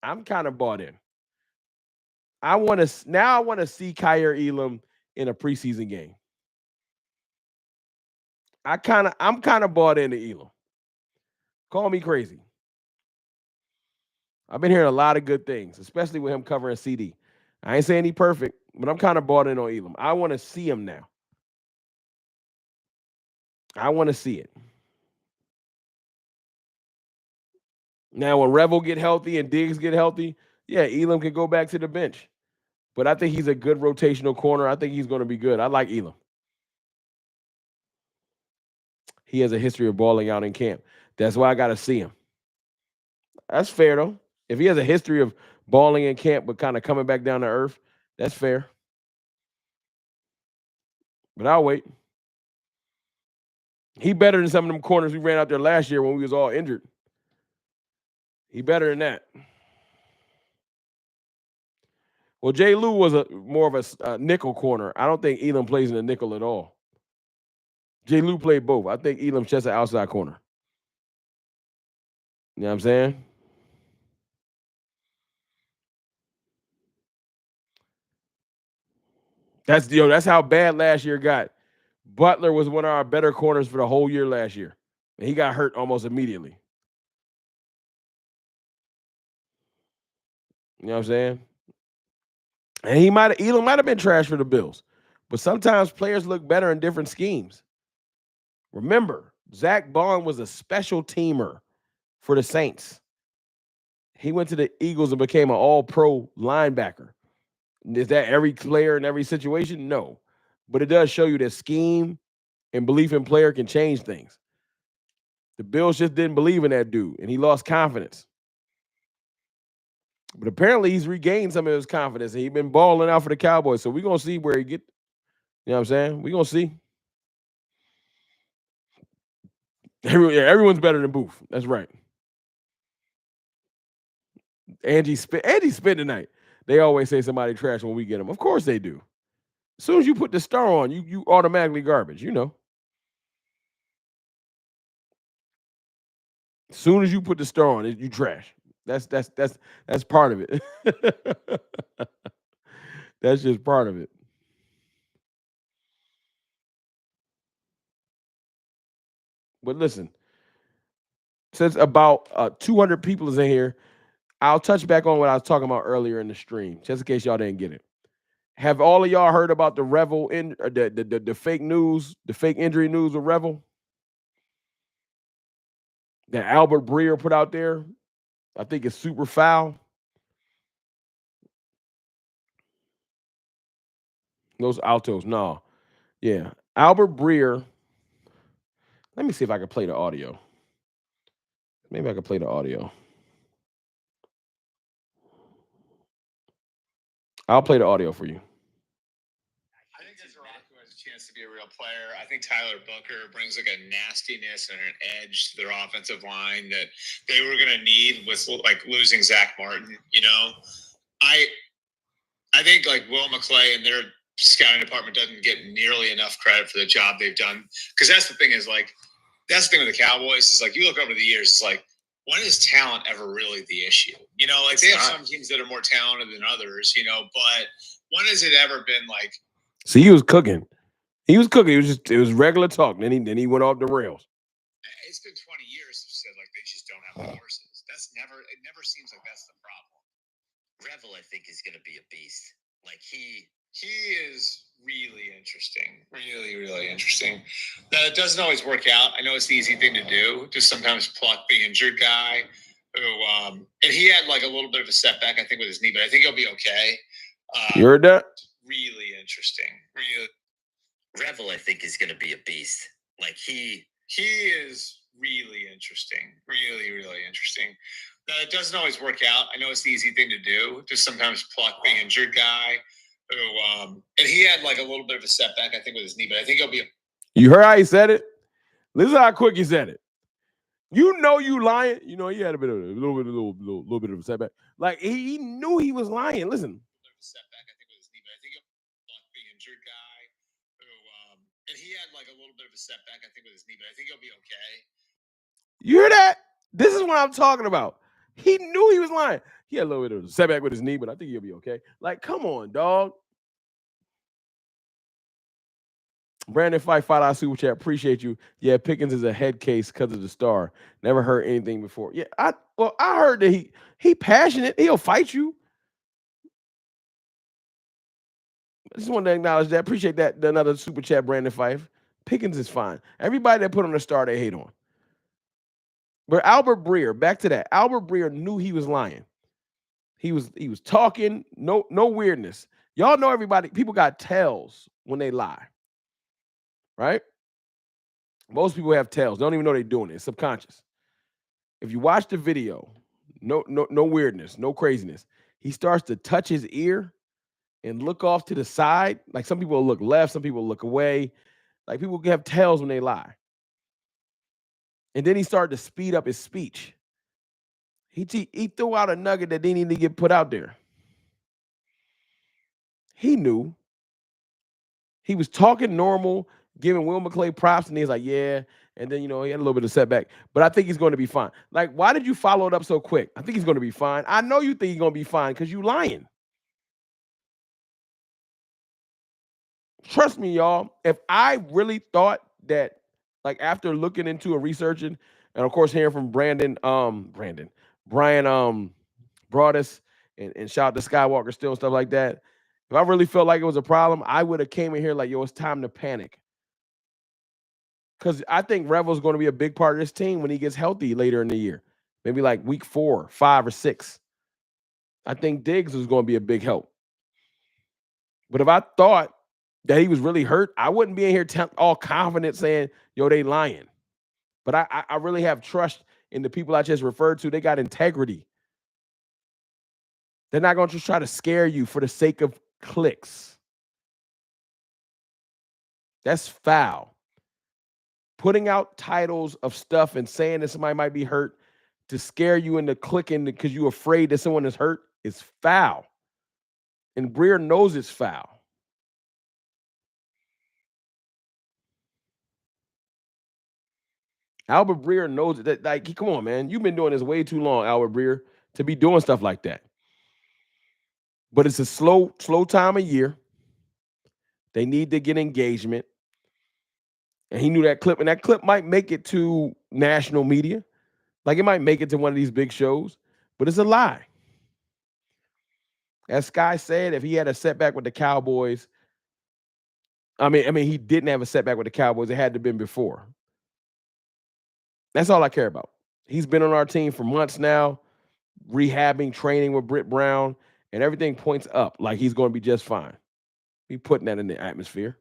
I'm kind of bought in. I want to see Kyer Elam in a preseason game. I'm kind of bought into Elam. Call me crazy. I've been hearing a lot of good things, especially with him covering CD. I ain't saying he perfect, but I'm kind of bought in on Elam. I want to see him now. I want to see it. Now, when Revel get healthy and Diggs get healthy, yeah, Elam can go back to the bench. But I think he's a good rotational corner. I think he's going to be good. I like Elam. He has a history of balling out in camp. That's why I got to see him. That's fair, though. If he has a history of balling in camp but kind of coming back down to earth, that's fair. But I'll wait. He better than some of them corners we ran out there last year when we was all injured. He better than that. Well, Jay Lou was more of a nickel corner. I don't think Elam plays in the nickel at all. Jay Lou played both. I think Elam's just an outside corner. You know what I'm saying? That's how bad last year got. Butler was one of our better corners for the whole year last year. And he got hurt almost immediately. You know what I'm saying? And Elam might have been trash for the Bills. But sometimes players look better in different schemes. Remember, Zach Bond was a special teamer for the Saints. He went to the Eagles and became an all-pro linebacker. Is that every player in every situation? No. But it does show you that scheme and belief in player can change things. The Bills just didn't believe in that dude, and he lost confidence. But apparently he's regained some of his confidence, and he's been balling out for the Cowboys. So we're going to see where he get. You know what I'm saying? We're going to see. Everyone's better than Booth. That's right. Angie spit tonight. They always say somebody trash when we get them. Of course they do. As soon as you put the star on, you automatically garbage, you know. As soon as you put the star on, you trash. That's part of it. That's just part of it. But listen, since about 200 people is in here, I'll touch back on what I was talking about earlier in the stream, just in case y'all didn't get it. Have all of y'all heard about the Revel the fake news, the fake injury news with Revel that Albert Breer put out there? I think it's super foul. Those altos, no. Yeah. Albert Breer. Let me see if I can play the audio. Maybe I can play the audio. I'll play the audio for you. I think that's Rock who has a chance to be a real player. I think Tyler Booker brings like a nastiness and an edge to their offensive line that they were going to need with like losing Zach Martin. You know, I think like Will McClay and their scouting department doesn't get nearly enough credit for the job they've done, because that's the thing with the Cowboys is like you look over the years, it's like when is talent ever really the issue? You know, like they have some teams that are more talented than others, you know, but when has it ever been like? See, he was cooking. He was cooking. It was regular talk. Then he went off the rails. It's been 20 years since said like they just don't have the horses. It never seems like that's the problem. Revel, I think, is going to be a beast. Like he is really interesting, really, really interesting. That it doesn't always work out. I know it's the easy thing to do, to sometimes pluck the injured guy who, and he had like a little bit of a setback, I think, with his knee, but I think he'll be okay. You heard that? Really interesting. Really. Revel, I think, is going to be a beast. Like he is really interesting, really, really interesting. It doesn't always work out. I know it's the easy thing to do, to sometimes pluck the injured guy who, and he had like a little bit of a setback, I think, with his knee, but I think he'll be. You heard how he said it? Listen how quick he said it. You know you lying. You know he had a little bit of a setback. Like he knew he was lying. Listen. Setback, I think, with his knee, but I think he'll pluck the injured guy who, and he had like a little bit of a setback, I think, with his knee, but I think he'll be okay. You hear that? This is what I'm talking about. He knew he was lying. He had a little bit of a setback with his knee, but I think he'll be okay. Like, come on, dog. Brandon Fife, $5 super chat. Appreciate you. Yeah, Pickens is a head case because of the star. Never heard anything before. Yeah, I heard that he passionate. He'll fight you. I just wanted to acknowledge that. Appreciate that. Another super chat, Brandon Fife. Pickens is fine. Everybody that put on the star, they hate on. But Albert Breer, back to that. Albert Breer knew he was lying. He was talking, no weirdness. Y'all know everybody, people got tells when they lie. Right? Most people have tells. They don't even know they're doing it. It's subconscious. If you watch the video, no weirdness, no craziness. He starts to touch his ear and look off to the side. Like some people look left, some people look away. Like people have tells when they lie. And then he started to speed up his speech. He threw out a nugget that didn't need to get put out there. He knew. He was talking normal, giving Will McClay props, and he's like, yeah. And then, he had a little bit of setback. But I think he's going to be fine. Like, why did you follow it up so quick? I think he's going to be fine. I know you think he's going to be fine because you lying. Trust me, y'all. If I really thought that, like, after looking into and researching, and of course hearing from Brian Broadus, and shout out to Skywalker still and stuff like that. If I really felt like it was a problem, I would have came in here like, yo, it's time to panic. Because I think Revel's going to be a big part of this team when he gets healthy later in the year. Maybe like week 4, 5, or 6. I think Diggs was going to be a big help. But if I thought that he was really hurt, I wouldn't be in here all confident saying, yo, they lying. But I really have trust in the people I just referred to. They got integrity. They're not going to just try to scare you for the sake of clicks. That's foul. Putting out titles of stuff and saying that somebody might be hurt to scare you into clicking because you're afraid that someone is hurt is foul. And Breer knows it's foul. Albert Breer knows that. Like, come on, man. You've been doing this way too long, Albert Breer, to be doing stuff like that. But it's a slow time of year. They need to get engagement. And he knew that clip. And that clip might make it to national media. Like, it might make it to one of these big shows. But it's a lie. As Sky said, if he had a setback with the Cowboys, I mean, he didn't have a setback with the Cowboys. It had to have been before. That's all I care about. He's been on our team for months now, rehabbing, training with Britt Brown, and everything points up like he's going to be just fine. We putting that in the atmosphere.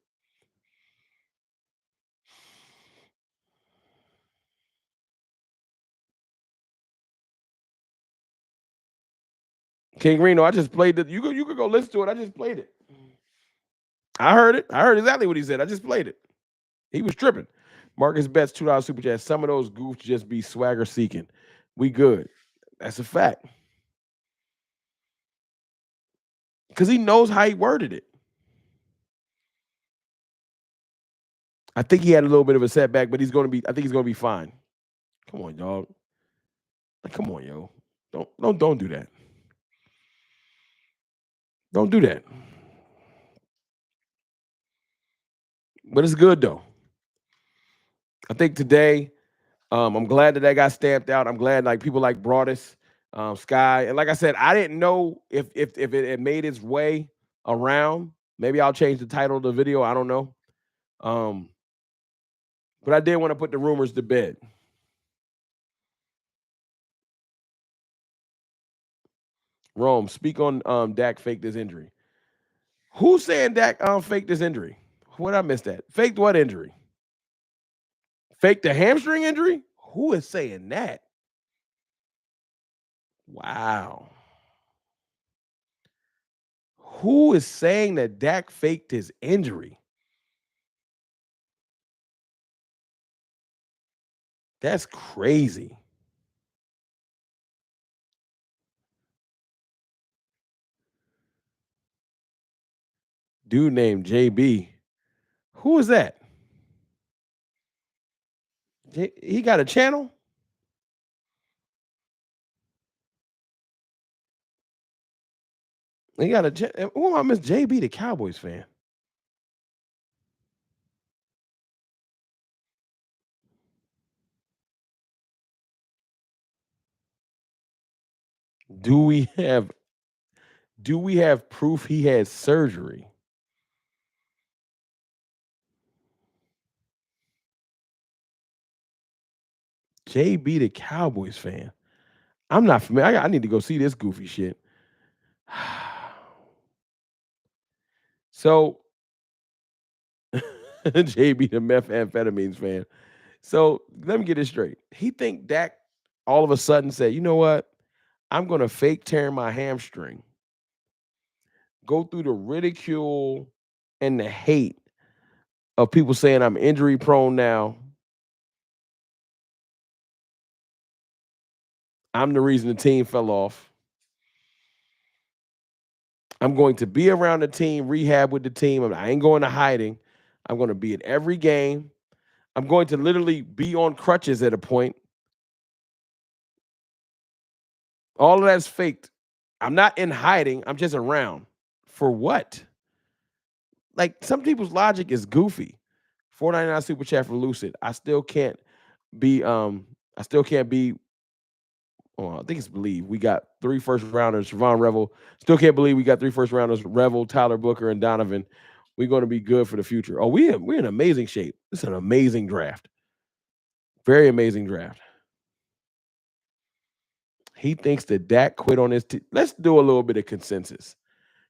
King Reno, I just played it. You could go listen to it. I just played it. I heard it. I heard exactly what he said. I just played it. He was tripping. Marcus Betts, $2 super chat. Some of those goofs just be swagger seeking. We good. That's a fact. Because he knows how he worded it. I think he had a little bit of a setback, but I think he's going to be fine. Come on, y'all. Like, come on, yo. Don't do that. Don't do that. But it's good though. I think today, I'm glad that got stamped out. I'm glad like people like Broadus, Sky, and like I said, I didn't know if it had made its way around. Maybe I'll change the title of the video. I don't know. Um, but I did want to put the rumors to bed. Rome, speak on Dak faked his injury. Who's saying Dak faked his injury? What I missed that? Faked what injury? Faked the hamstring injury? Who is saying that? Wow. Who is saying that Dak faked his injury? That's crazy. Dude named JB. Who is that? He got a channel? He got a channel. Who am I miss JB, the Cowboys fan? Do we have proof he had surgery? JB the Cowboys fan. I'm not familiar. I need to go see this goofy shit. So JB the methamphetamines fan. So let me get this straight. He think Dak all of a sudden said, you know what? I'm gonna fake tearing my hamstring, go through the ridicule and the hate of people saying I'm injury prone now. I'm the reason the team fell off. I'm going to be around the team, rehab with the team. I ain't going to hiding. I'm going to be at every game. I'm going to literally be on crutches at a point. All of that's faked. I'm not in hiding. I'm just around. For what? Like some people's logic is goofy. 499 super chat from Lucid. I still can't be I think it's believe we got 3 first rounders. Siobhan Revel. Still can't believe we got 3 first rounders. Revel, Tyler Booker, and Donovan. We're going to be good for the future. Oh, we're in amazing shape. This is an amazing draft. Very amazing draft. He thinks that Dak quit on his team. Let's do a little bit of consensus.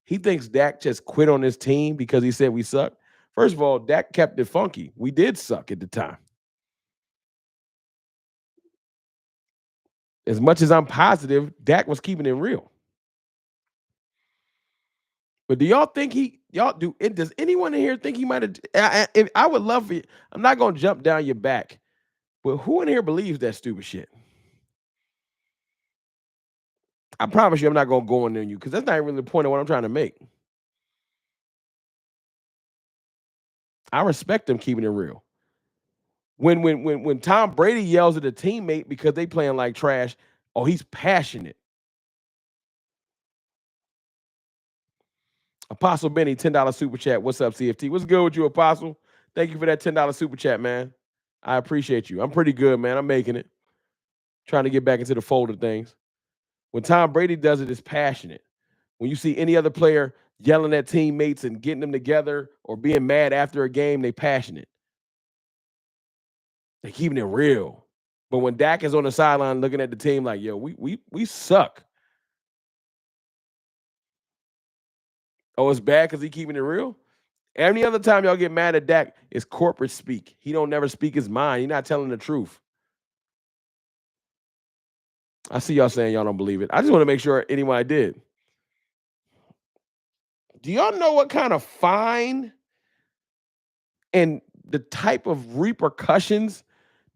He thinks Dak just quit on his team because he said we suck. First of all, Dak kept it funky. We did suck at the time. As much as I'm positive, Dak was keeping it real. But do y'all think does anyone in here think he might have? I would love for you. I'm not going to jump down your back, but who in here believes that stupid shit? I promise you I'm not going to go in on you because that's not really the point of what I'm trying to make. I respect them keeping it real. When Tom Brady yells at a teammate because they playing like trash, oh, he's passionate. Apostle Benny, $10 super chat. What's up, CFT? What's good with you, Apostle? Thank you for that $10 super chat, man. I appreciate you. I'm pretty good, man. I'm making it. Trying to get back into the fold of things. When Tom Brady does it, it's passionate. When you see any other player yelling at teammates and getting them together or being mad after a game, they passionate. They keeping it real. But when Dak is on the sideline looking at the team like, yo, we suck. Oh, it's bad because he keeping it real? Any other time y'all get mad at Dak, it's corporate speak. He don't never speak his mind. He's not telling the truth. I see y'all saying y'all don't believe it. I just want to make sure anyone did. Do y'all know what kind of fine and the type of repercussions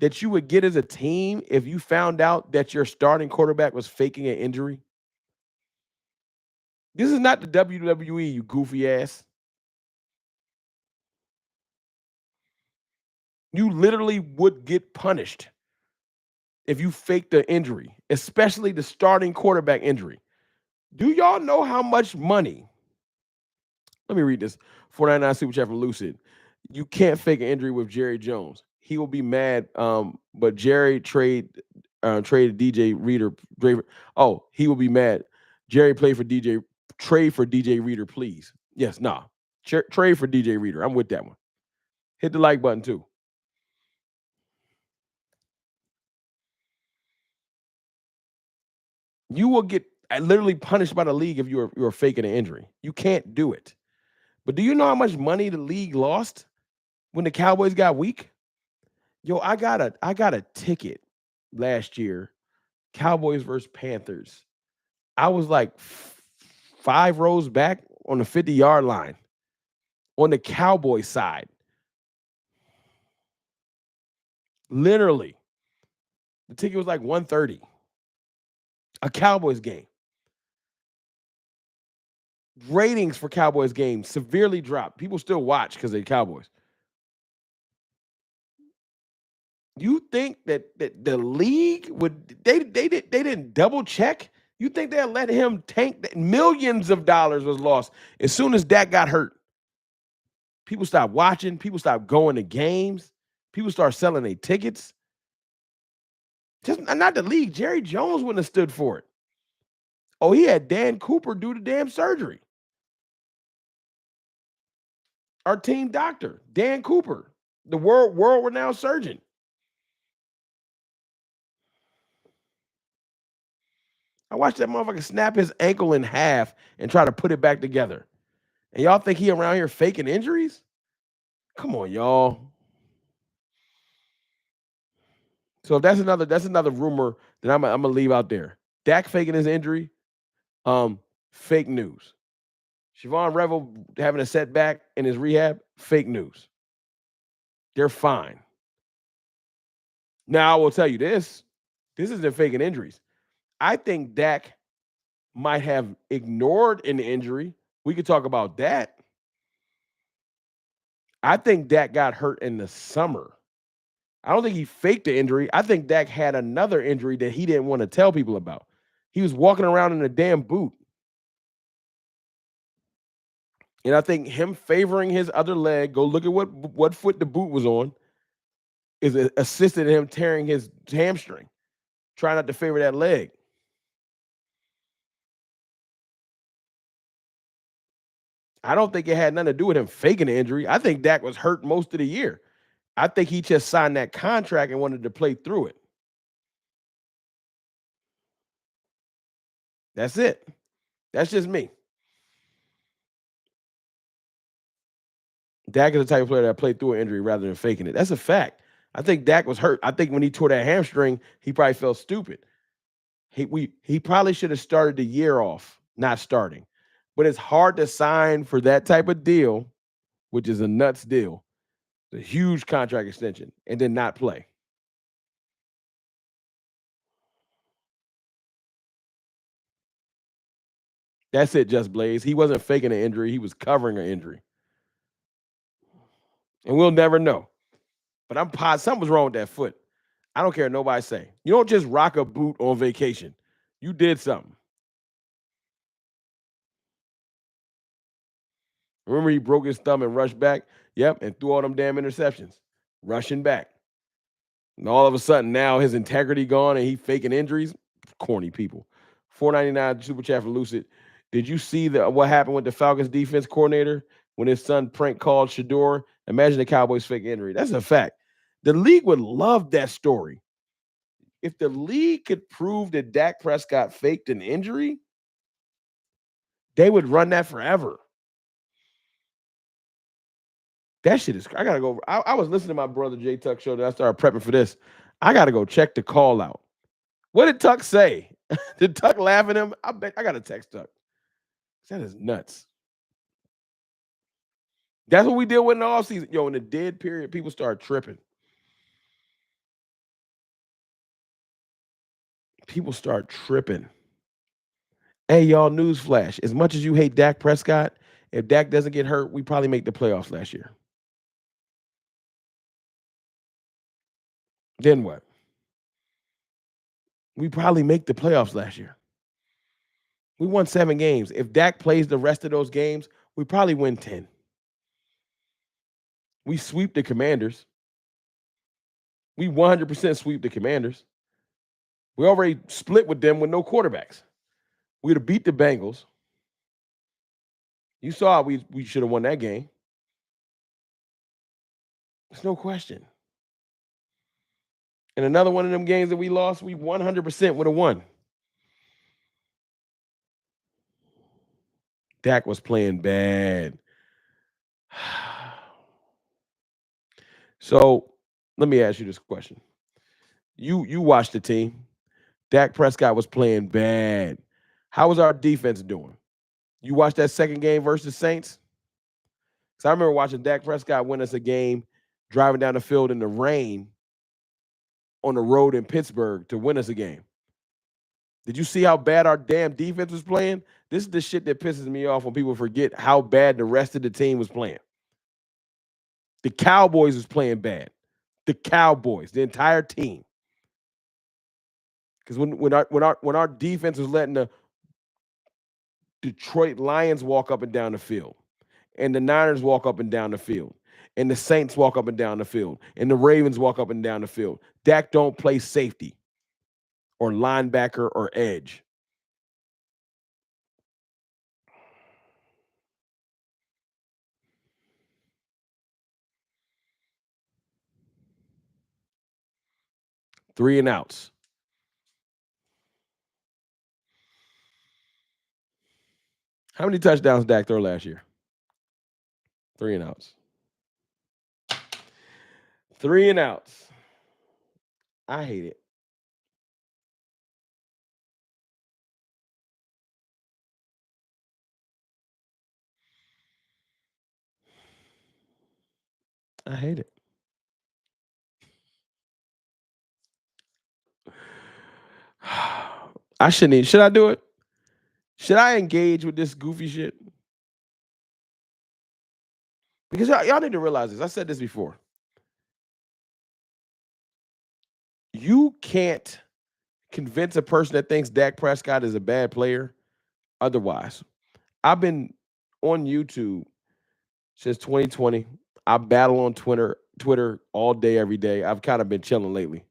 that you would get as a team if you found out that your starting quarterback was faking an injury? This is not the WWE, you goofy ass. You literally would get punished. if you fake the injury, especially the starting quarterback injury. Do y'all know how much money? Let me read this. 499 Super Chat from Lucid. You can't fake an injury with Jerry Jones. He will be mad. But Jerry traded DJ Reader. Oh, he will be mad. Jerry played for DJ. Trade for DJ Reader, please. Yes, nah. Trade for DJ Reader. I'm with that one. Hit the like button too. You will get literally punished by the league if you're faking an injury. You can't do it. But do you know how much money the league lost when the Cowboys got weak? Yo, I got a ticket last year, Cowboys versus Panthers. I was like 5 rows back on the 50-yard line on the Cowboys side. Literally. The ticket was like 130. A Cowboys game. Ratings for Cowboys games severely dropped. People still watch because they're Cowboys. You think that the league would they didn't double check? You think they'll let him tank that? Millions of dollars was lost as soon as Dak got hurt. People stopped watching, people stopped going to games, people start selling their tickets. Just not the league. Jerry Jones wouldn't have stood for it. Oh, he had Dan Cooper do the damn surgery. Our team doctor, Dan Cooper, the world renowned surgeon. I watched that motherfucker snap his ankle in half and try to put it back together. And y'all think he around here faking injuries? Come on, y'all. So that's another rumor that I'm gonna leave out there. Dak faking his injury, fake news. Siobhan Revel having a setback in his rehab, fake news. They're fine. Now I will tell you this: this isn't faking injuries. I think Dak might have ignored an injury. We could talk about that. I think Dak got hurt in the summer. I don't think he faked the injury. I think Dak had another injury that he didn't want to tell people about. He was walking around in a damn boot. And I think him favoring his other leg, go look at what foot the boot was on, is assisted in him tearing his hamstring. Try not to favor that leg. I don't think it had nothing to do with him faking the injury. I think Dak was hurt most of the year. I think he just signed that contract and wanted to play through it. That's it. That's just me. Dak is the type of player that played through an injury rather than faking it. That's a fact. I think Dak was hurt. I think when he tore that hamstring, he probably felt stupid. He probably should have started the year off not starting. But it's hard to sign for that type of deal, which is a nuts deal, a huge contract extension, and then not play. That's it, Just Blaze. He wasn't faking an injury. He was covering an injury. And we'll never know. But I'm positive something was wrong with that foot. I don't care what nobody say. You don't just rock a boot on vacation. You did something. Remember he broke his thumb and rushed back? Yep, and threw all them damn interceptions. Rushing back. And all of a sudden now his integrity gone and he faking injuries. Corny people. 499 super chat for Lucid. Did you see what happened with the Falcons defense coordinator when his son prank called Shador? Imagine the Cowboys fake injury. That's a fact. The league would love that story. If the league could prove that Dak Prescott faked an injury, they would run that forever. That shit is. I gotta go. I was listening to my brother Jay Tuck show that I started prepping for this. I gotta go check the call out. What did Tuck say? Did Tuck laugh at him? I bet I gotta text Tuck. That is nuts. That's what we deal with in the offseason. Yo, in the dead period, people start tripping. People start tripping. Hey, y'all, newsflash. As much as you hate Dak Prescott, if Dak doesn't get hurt, we probably make the playoffs last year. Then what? we probably make the playoffs last year. We won 7 games. If Dak plays the rest of those games, we probably win 10. We sweep the Commanders. We 100% sweep the Commanders. We already split with them with no quarterbacks. We'd have beat the Bengals. You saw we should have won that game. There's no question. And another one of them games that we lost, we 100% would have won. Dak was playing bad. So let me ask you this question. You watched the team. Dak Prescott was playing bad. How was our defense doing? You watched that second game versus Saints? Because I remember watching Dak Prescott win us a game driving down the field in the rain on the road in Pittsburgh to win us a game. Did you see how bad our damn defense was playing? This is the shit that pisses me off when people forget how bad the rest of the team was playing. The Cowboys was playing bad. The Cowboys, the entire team. Because when our defense was letting the Detroit Lions walk up and down the field, and the Niners walk up and down the field, and the Saints walk up and down the field, and the Ravens walk up and down the field, Dak don't play safety or linebacker or edge. Three and outs. How many touchdowns Dak throw last year? 3 and outs. 3 and outs. I hate it. I hate it. I shouldn't even. Should I do it? Should I engage with this goofy shit? Because y'all need to realize this. I said this before. You can't convince a person that thinks Dak Prescott is a bad player otherwise. I've been on YouTube since 2020. I battle on Twitter all day, every day. I've kind of been chilling lately.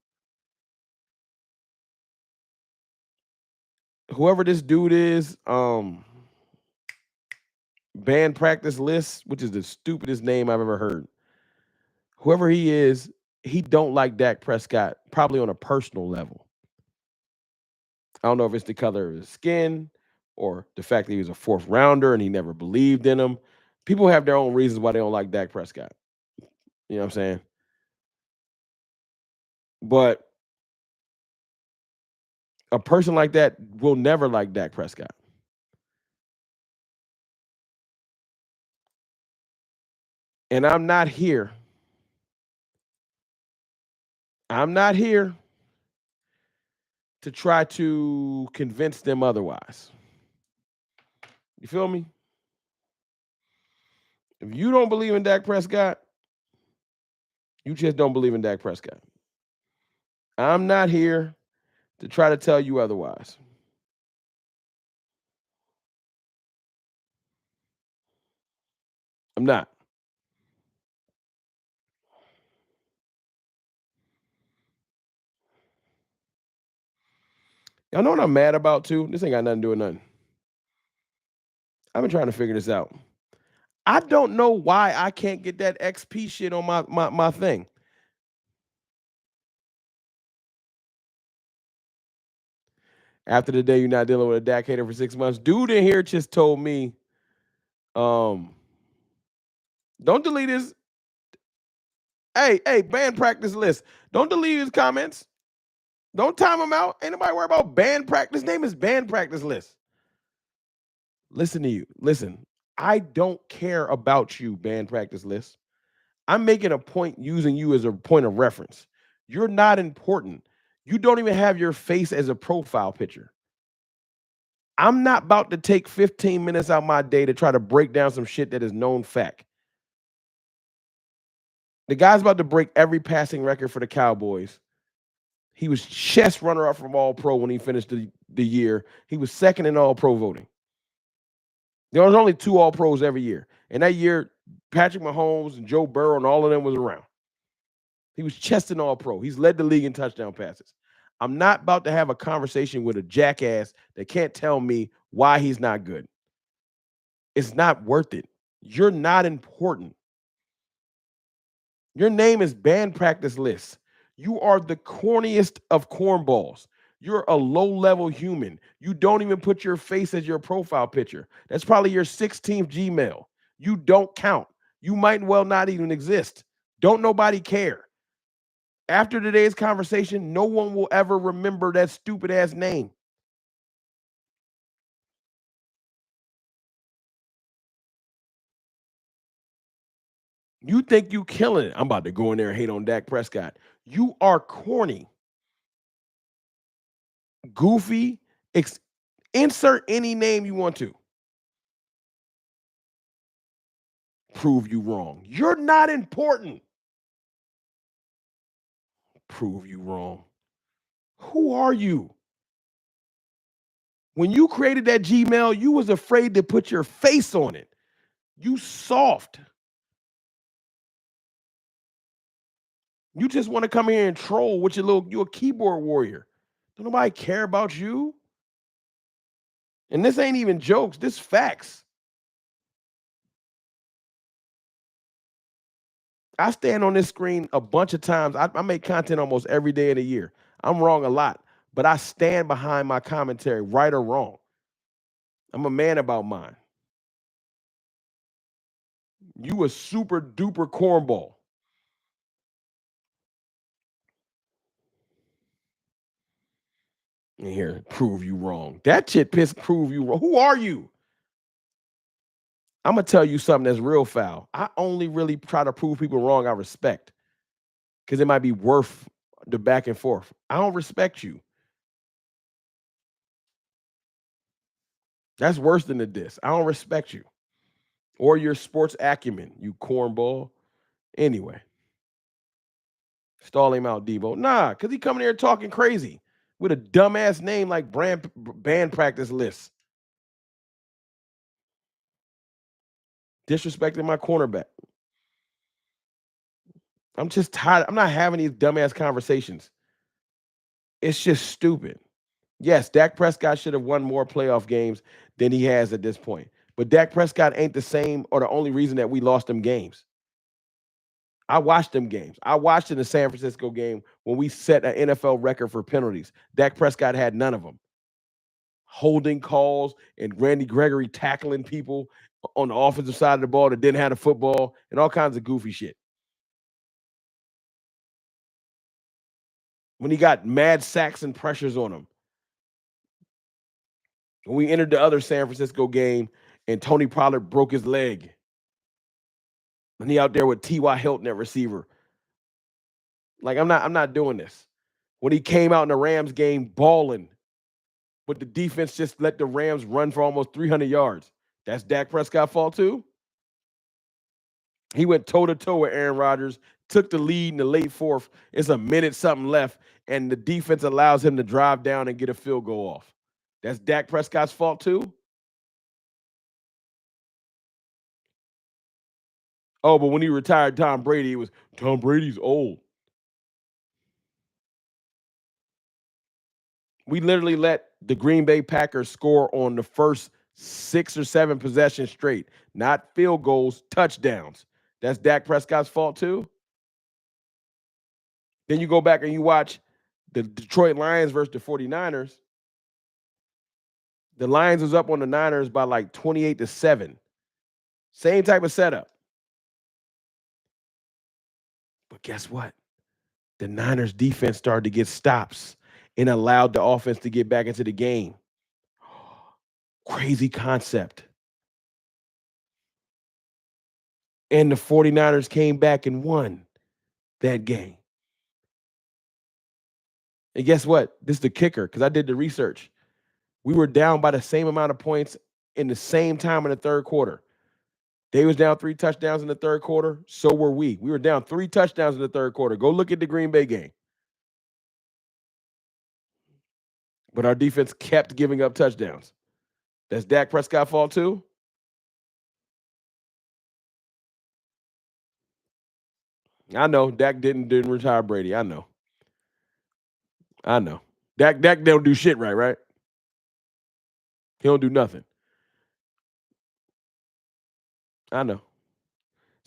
Whoever this dude is, band practice list, which is the stupidest name I've ever heard. Whoever he is, he don't like Dak Prescott, probably on a personal level. I don't know if it's the color of his skin or the fact that he was a 4th rounder and he never believed in him. People have their own reasons why they don't like Dak Prescott. You know what I'm saying? But a person like that will never like Dak Prescott. And I'm not here to try to convince them otherwise. You feel me? If you don't believe in Dak Prescott, you just don't believe in Dak Prescott. I'm not here to try to tell you otherwise. I'm not. Y'all know what I'm mad about too? This ain't got nothing to do with nothing. I've been trying to figure this out. I don't know why I can't get that XP shit on my thing. After the day you're not dealing with a Dak hater for 6 months. Dude in here just told me, don't delete his. Hey, band practice list. Don't delete his comments. Don't time him out. Ain't nobody worry about band practice. His name is band practice list. Listen to you. Listen, I don't care about you, band practice list. I'm making a point using you as a point of reference. You're not important. You don't even have your face as a profile picture. I'm not about to take 15 minutes out my day to try to break down some shit that is known fact. The guy's about to break every passing record for the Cowboys. He was chess runner-up from All-Pro when he finished the year. He was second in All-Pro voting. There was only 2 All-Pros every year. And that year, Patrick Mahomes and Joe Burrow and all of them was around. He was chesting All-Pro. He's led the league in touchdown passes. I'm not about to have a conversation with a jackass that can't tell me why he's not good. It's not worth it. You're not important. Your name is banned practice list. You are the corniest of cornballs. You're a low-level human. You don't even put your face as your profile picture. That's probably your 16th Gmail. You don't count. You might well not even exist. Don't nobody care. After today's conversation, no one will ever remember that stupid-ass name. You think you killing it. I'm about to go in there and hate on Dak Prescott. You are corny, goofy, insert any name you want to. Prove you wrong. You're not important. Prove you wrong. Who are you? When you created that Gmail, you was afraid to put your face on it. You soft. You just want to come here and troll with you a keyboard warrior. Don't nobody care about you. And this ain't even jokes, this facts. I stand on this screen a bunch of times. I make content almost every day of the year. I'm wrong a lot, but I stand behind my commentary, right or wrong. I'm a man about mine. You a super duper cornball. And here, prove you wrong. That shit prove you wrong. Who are you? I'm gonna tell you something that's real foul. I only really try to prove people wrong I respect. Because it might be worth the back and forth. I don't respect you. That's worse than the diss. I don't respect you. Or your sports acumen, you cornball. Anyway. Stall him out, Debo. Nah, because he coming here talking crazy with a dumbass name like band practice list. Disrespecting my cornerback. I'm just tired. I'm not having these dumbass conversations. It's just stupid. Yes, Dak Prescott should have won more playoff games than he has at this point. But Dak Prescott ain't the same or the only reason that we lost them games. I watched them games. I watched in the San Francisco game when we set an NFL record for penalties. Dak Prescott had none of them. Holding calls and Randy Gregory tackling people on the offensive side of the ball that didn't have the football and all kinds of goofy shit. When he got mad sacks and pressures on him. When we entered the other San Francisco game and Tony Pollard broke his leg. And he out there with T.Y. Hilton at receiver. Like, I'm not doing this. When he came out in the Rams game balling, but the defense just let the Rams run for almost 300 yards. That's Dak Prescott's fault too? He went toe-to-toe with Aaron Rodgers, took the lead in the late fourth. It's a minute something left, and the defense allows him to drive down and get a field goal off. That's Dak Prescott's fault too? Oh, but when he retired Tom Brady, it was Tom Brady's old. We literally let the Green Bay Packers score on the first 6 or 7 possessions straight, not field goals, touchdowns. That's Dak Prescott's fault too? Then you go back and you watch the Detroit Lions versus the 49ers. The Lions was up on the Niners by like 28-7. Same type of setup. But guess what? The Niners defense started to get stops and allowed the offense to get back into the game. Crazy concept. And the 49ers came back and won that game. And guess what? This is the kicker because I did the research. We were down by the same amount of points in the same time in the third quarter. They was down 3 touchdowns in the third quarter. So were we. We were down 3 touchdowns in the third quarter. Go look at the Green Bay game. but our defense kept giving up touchdowns. That's Dak Prescott's fault too? I know Dak didn't retire Brady. I know. I know. Dak don't do shit right? He don't do nothing. I know.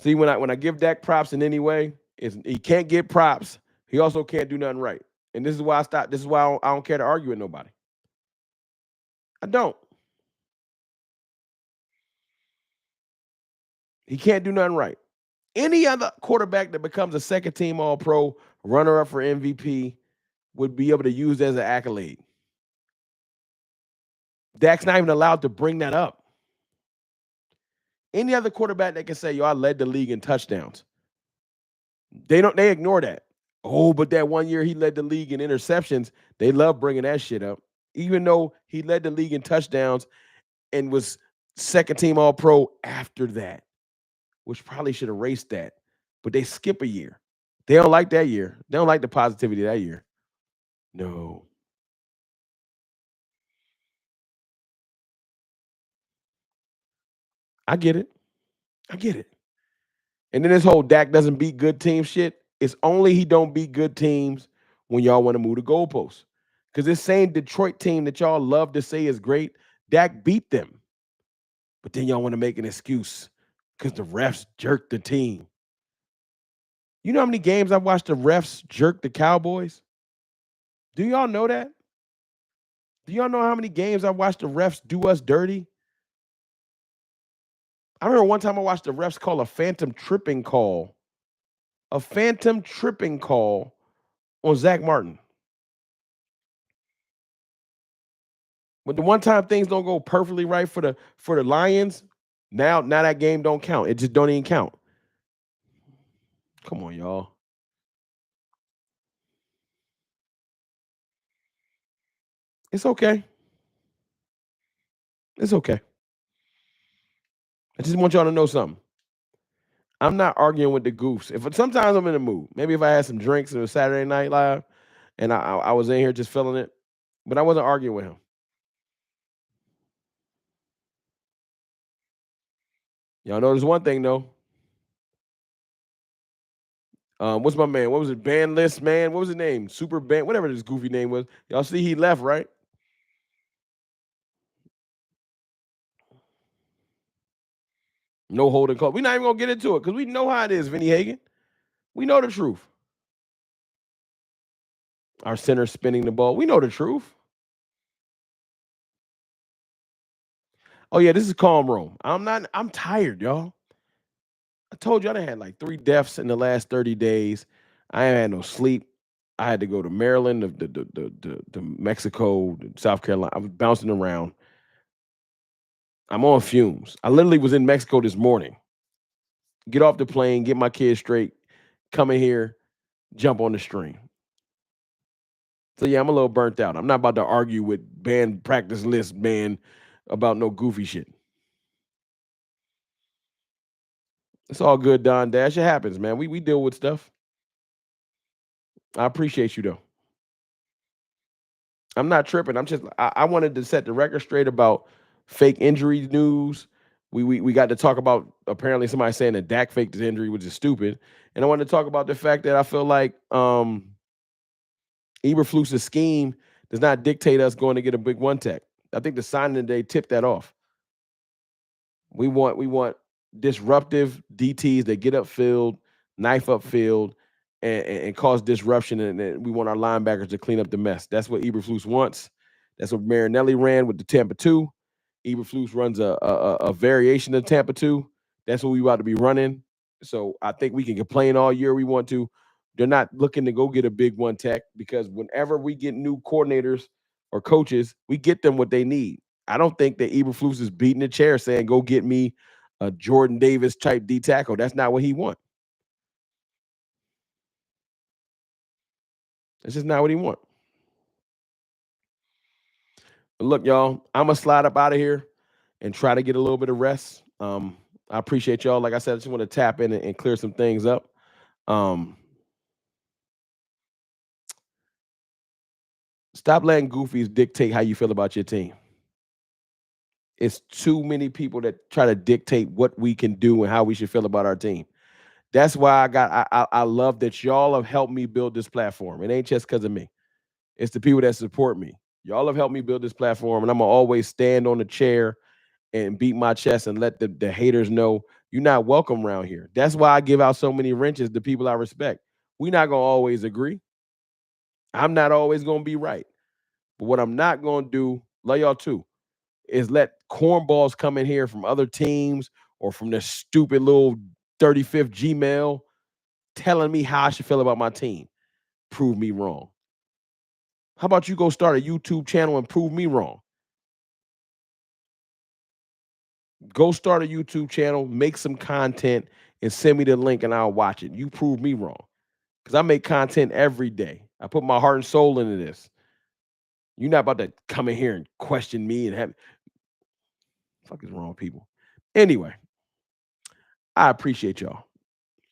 See, when I give Dak props in any way, is he can't get props. He also can't do nothing right. And this is why I stopped. This is why I don't care to argue with nobody. I don't. He can't do nothing right. Any other quarterback that becomes a second team All Pro, runner up for MVP, would be able to use that as an accolade. Dak's not even allowed to bring that up. Any other quarterback that can say, "Yo, I led the league in touchdowns," they ignore that. Oh, but that one year he led the league in interceptions. They love bringing that shit up, even though he led the league in touchdowns and was second team All Pro after that, which probably should erase that. But they skip a year. They don't like that year. They don't like the positivity that year. No, I get it. I get it. And then this whole Dak doesn't beat good teams shit. It's only he don't beat good teams when y'all want to move the goalposts. Because this same Detroit team that y'all love to say is great, Dak beat them. But then y'all want to make an excuse because the refs jerked the team. You know how many games I've watched the refs jerk the Cowboys? Do y'all know that? Do y'all know how many games I've watched the refs do us dirty? I remember one time I watched the refs call a phantom tripping call. A phantom tripping call on Zach Martin. But the one time things don't go perfectly right for the Lions, now that game don't count. It just don't even count. Come on, y'all. It's okay. It's okay. I just want y'all to know something. I'm not arguing with the goofs. If sometimes I'm in the mood, maybe if I had some drinks and it was Saturday Night Live, and I was in here just feeling it, but I wasn't arguing with him. Y'all notice one thing though. What's my man? What was it? Band list man. What was his name? Super band. Whatever this goofy name was. Y'all see he left, right? No holding call. We're not even gonna get into it because we know how it is, Vinny Hagen. We know the truth. Our center spinning the ball. We know the truth. Oh yeah, this is calm room. I'm tired, y'all. I told you I done had like 3 deaths in the last 30 days. I ain't had no sleep. I had to go to Maryland, to Mexico, to South Carolina. I was bouncing around. I'm on fumes. I literally was in Mexico this morning. Get off the plane, get my kids straight, come in here, jump on the stream. So yeah, I'm a little burnt out. I'm not about to argue with band practice list man about no goofy shit. It's all good, Don Dash. It happens, man. We deal with stuff. I appreciate you though. I'm not tripping. I wanted to set the record straight about fake injury news. We got to talk about apparently somebody saying that Dak faked his injury, which is stupid. And I wanted to talk about the fact that I feel like Eberflus's scheme does not dictate us going to get a big one tech. I think the signing today tipped that off. We want disruptive DTs that get upfield, knife upfield, and cause disruption. And we want our linebackers to clean up the mess. That's what Eberflus wants. That's what Marinelli ran with the Tampa 2. Eberflus runs a variation of Tampa 2. That's what we about to be running. So I think we can complain all year we want to. They're not looking to go get a big one tech because whenever we get new coordinators or coaches, we get them what they need. I don't think that Eberflus is beating the chair saying, "Go get me a Jordan Davis type D tackle." That's not what he wants. That's just not what he wants. But look, y'all, I'm gonna slide up out of here and try to get a little bit of rest. I appreciate y'all. Like I said, I just want to tap in and clear some things up. Um, Stop letting goofies dictate how you feel about your team. It's too many people that try to dictate what we can do and how we should feel about our team. That's why I love that y'all have helped me build this platform. It ain't just because of me. It's the people that support me. Y'all have helped me build this platform, and I'm gonna always stand on the chair and beat my chest and let the haters know you're not welcome around here. That's why I give out so many wrenches to people I respect. We're not gonna always agree. I'm not always gonna be right. But what I'm not gonna do, love y'all too, is let cornballs come in here from other teams or from this stupid little 35th Gmail telling me how I should feel about my team. Prove me wrong. How about you go start a YouTube channel and prove me wrong? Go start a YouTube channel, make some content, and send me the link and I'll watch it. You prove me wrong. Because I make content every day. I put my heart and soul into this. You're not about to come in here and question me and have fuck is wrong with people. Anyway, I appreciate y'all.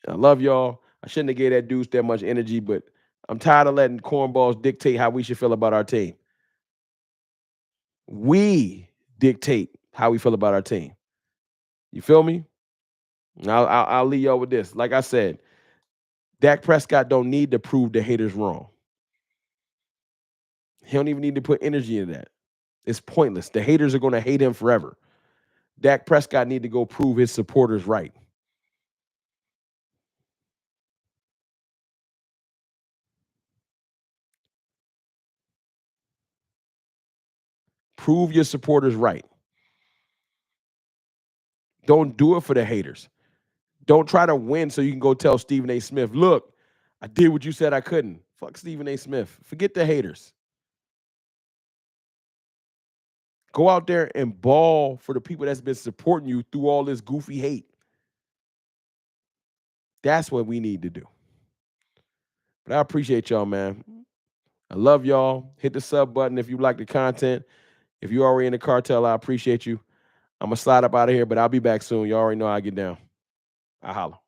I love y'all. I shouldn't have gave that dude that much energy, but I'm tired of letting cornballs dictate how we should feel about our team. We dictate how we feel about our team. You feel me? I'll leave y'all with this. Like I said, Dak Prescott don't need to prove the haters wrong. He don't even need to put energy into that. It's pointless. The haters are going to hate him forever. Dak Prescott need to go prove his supporters right. Prove your supporters right. Don't do it for the haters. Don't try to win so you can go tell Stephen A. Smith, look, I did what you said I couldn't. Fuck Stephen A. Smith. Forget the haters. Go out there and ball for the people that's been supporting you through all this goofy hate. That's what we need to do. But I appreciate y'all, man. I love y'all. Hit the sub button if you like the content. If you're already in the cartel, I appreciate you. I'm going to slide up out of here, but I'll be back soon. You already know how I get down. I holla.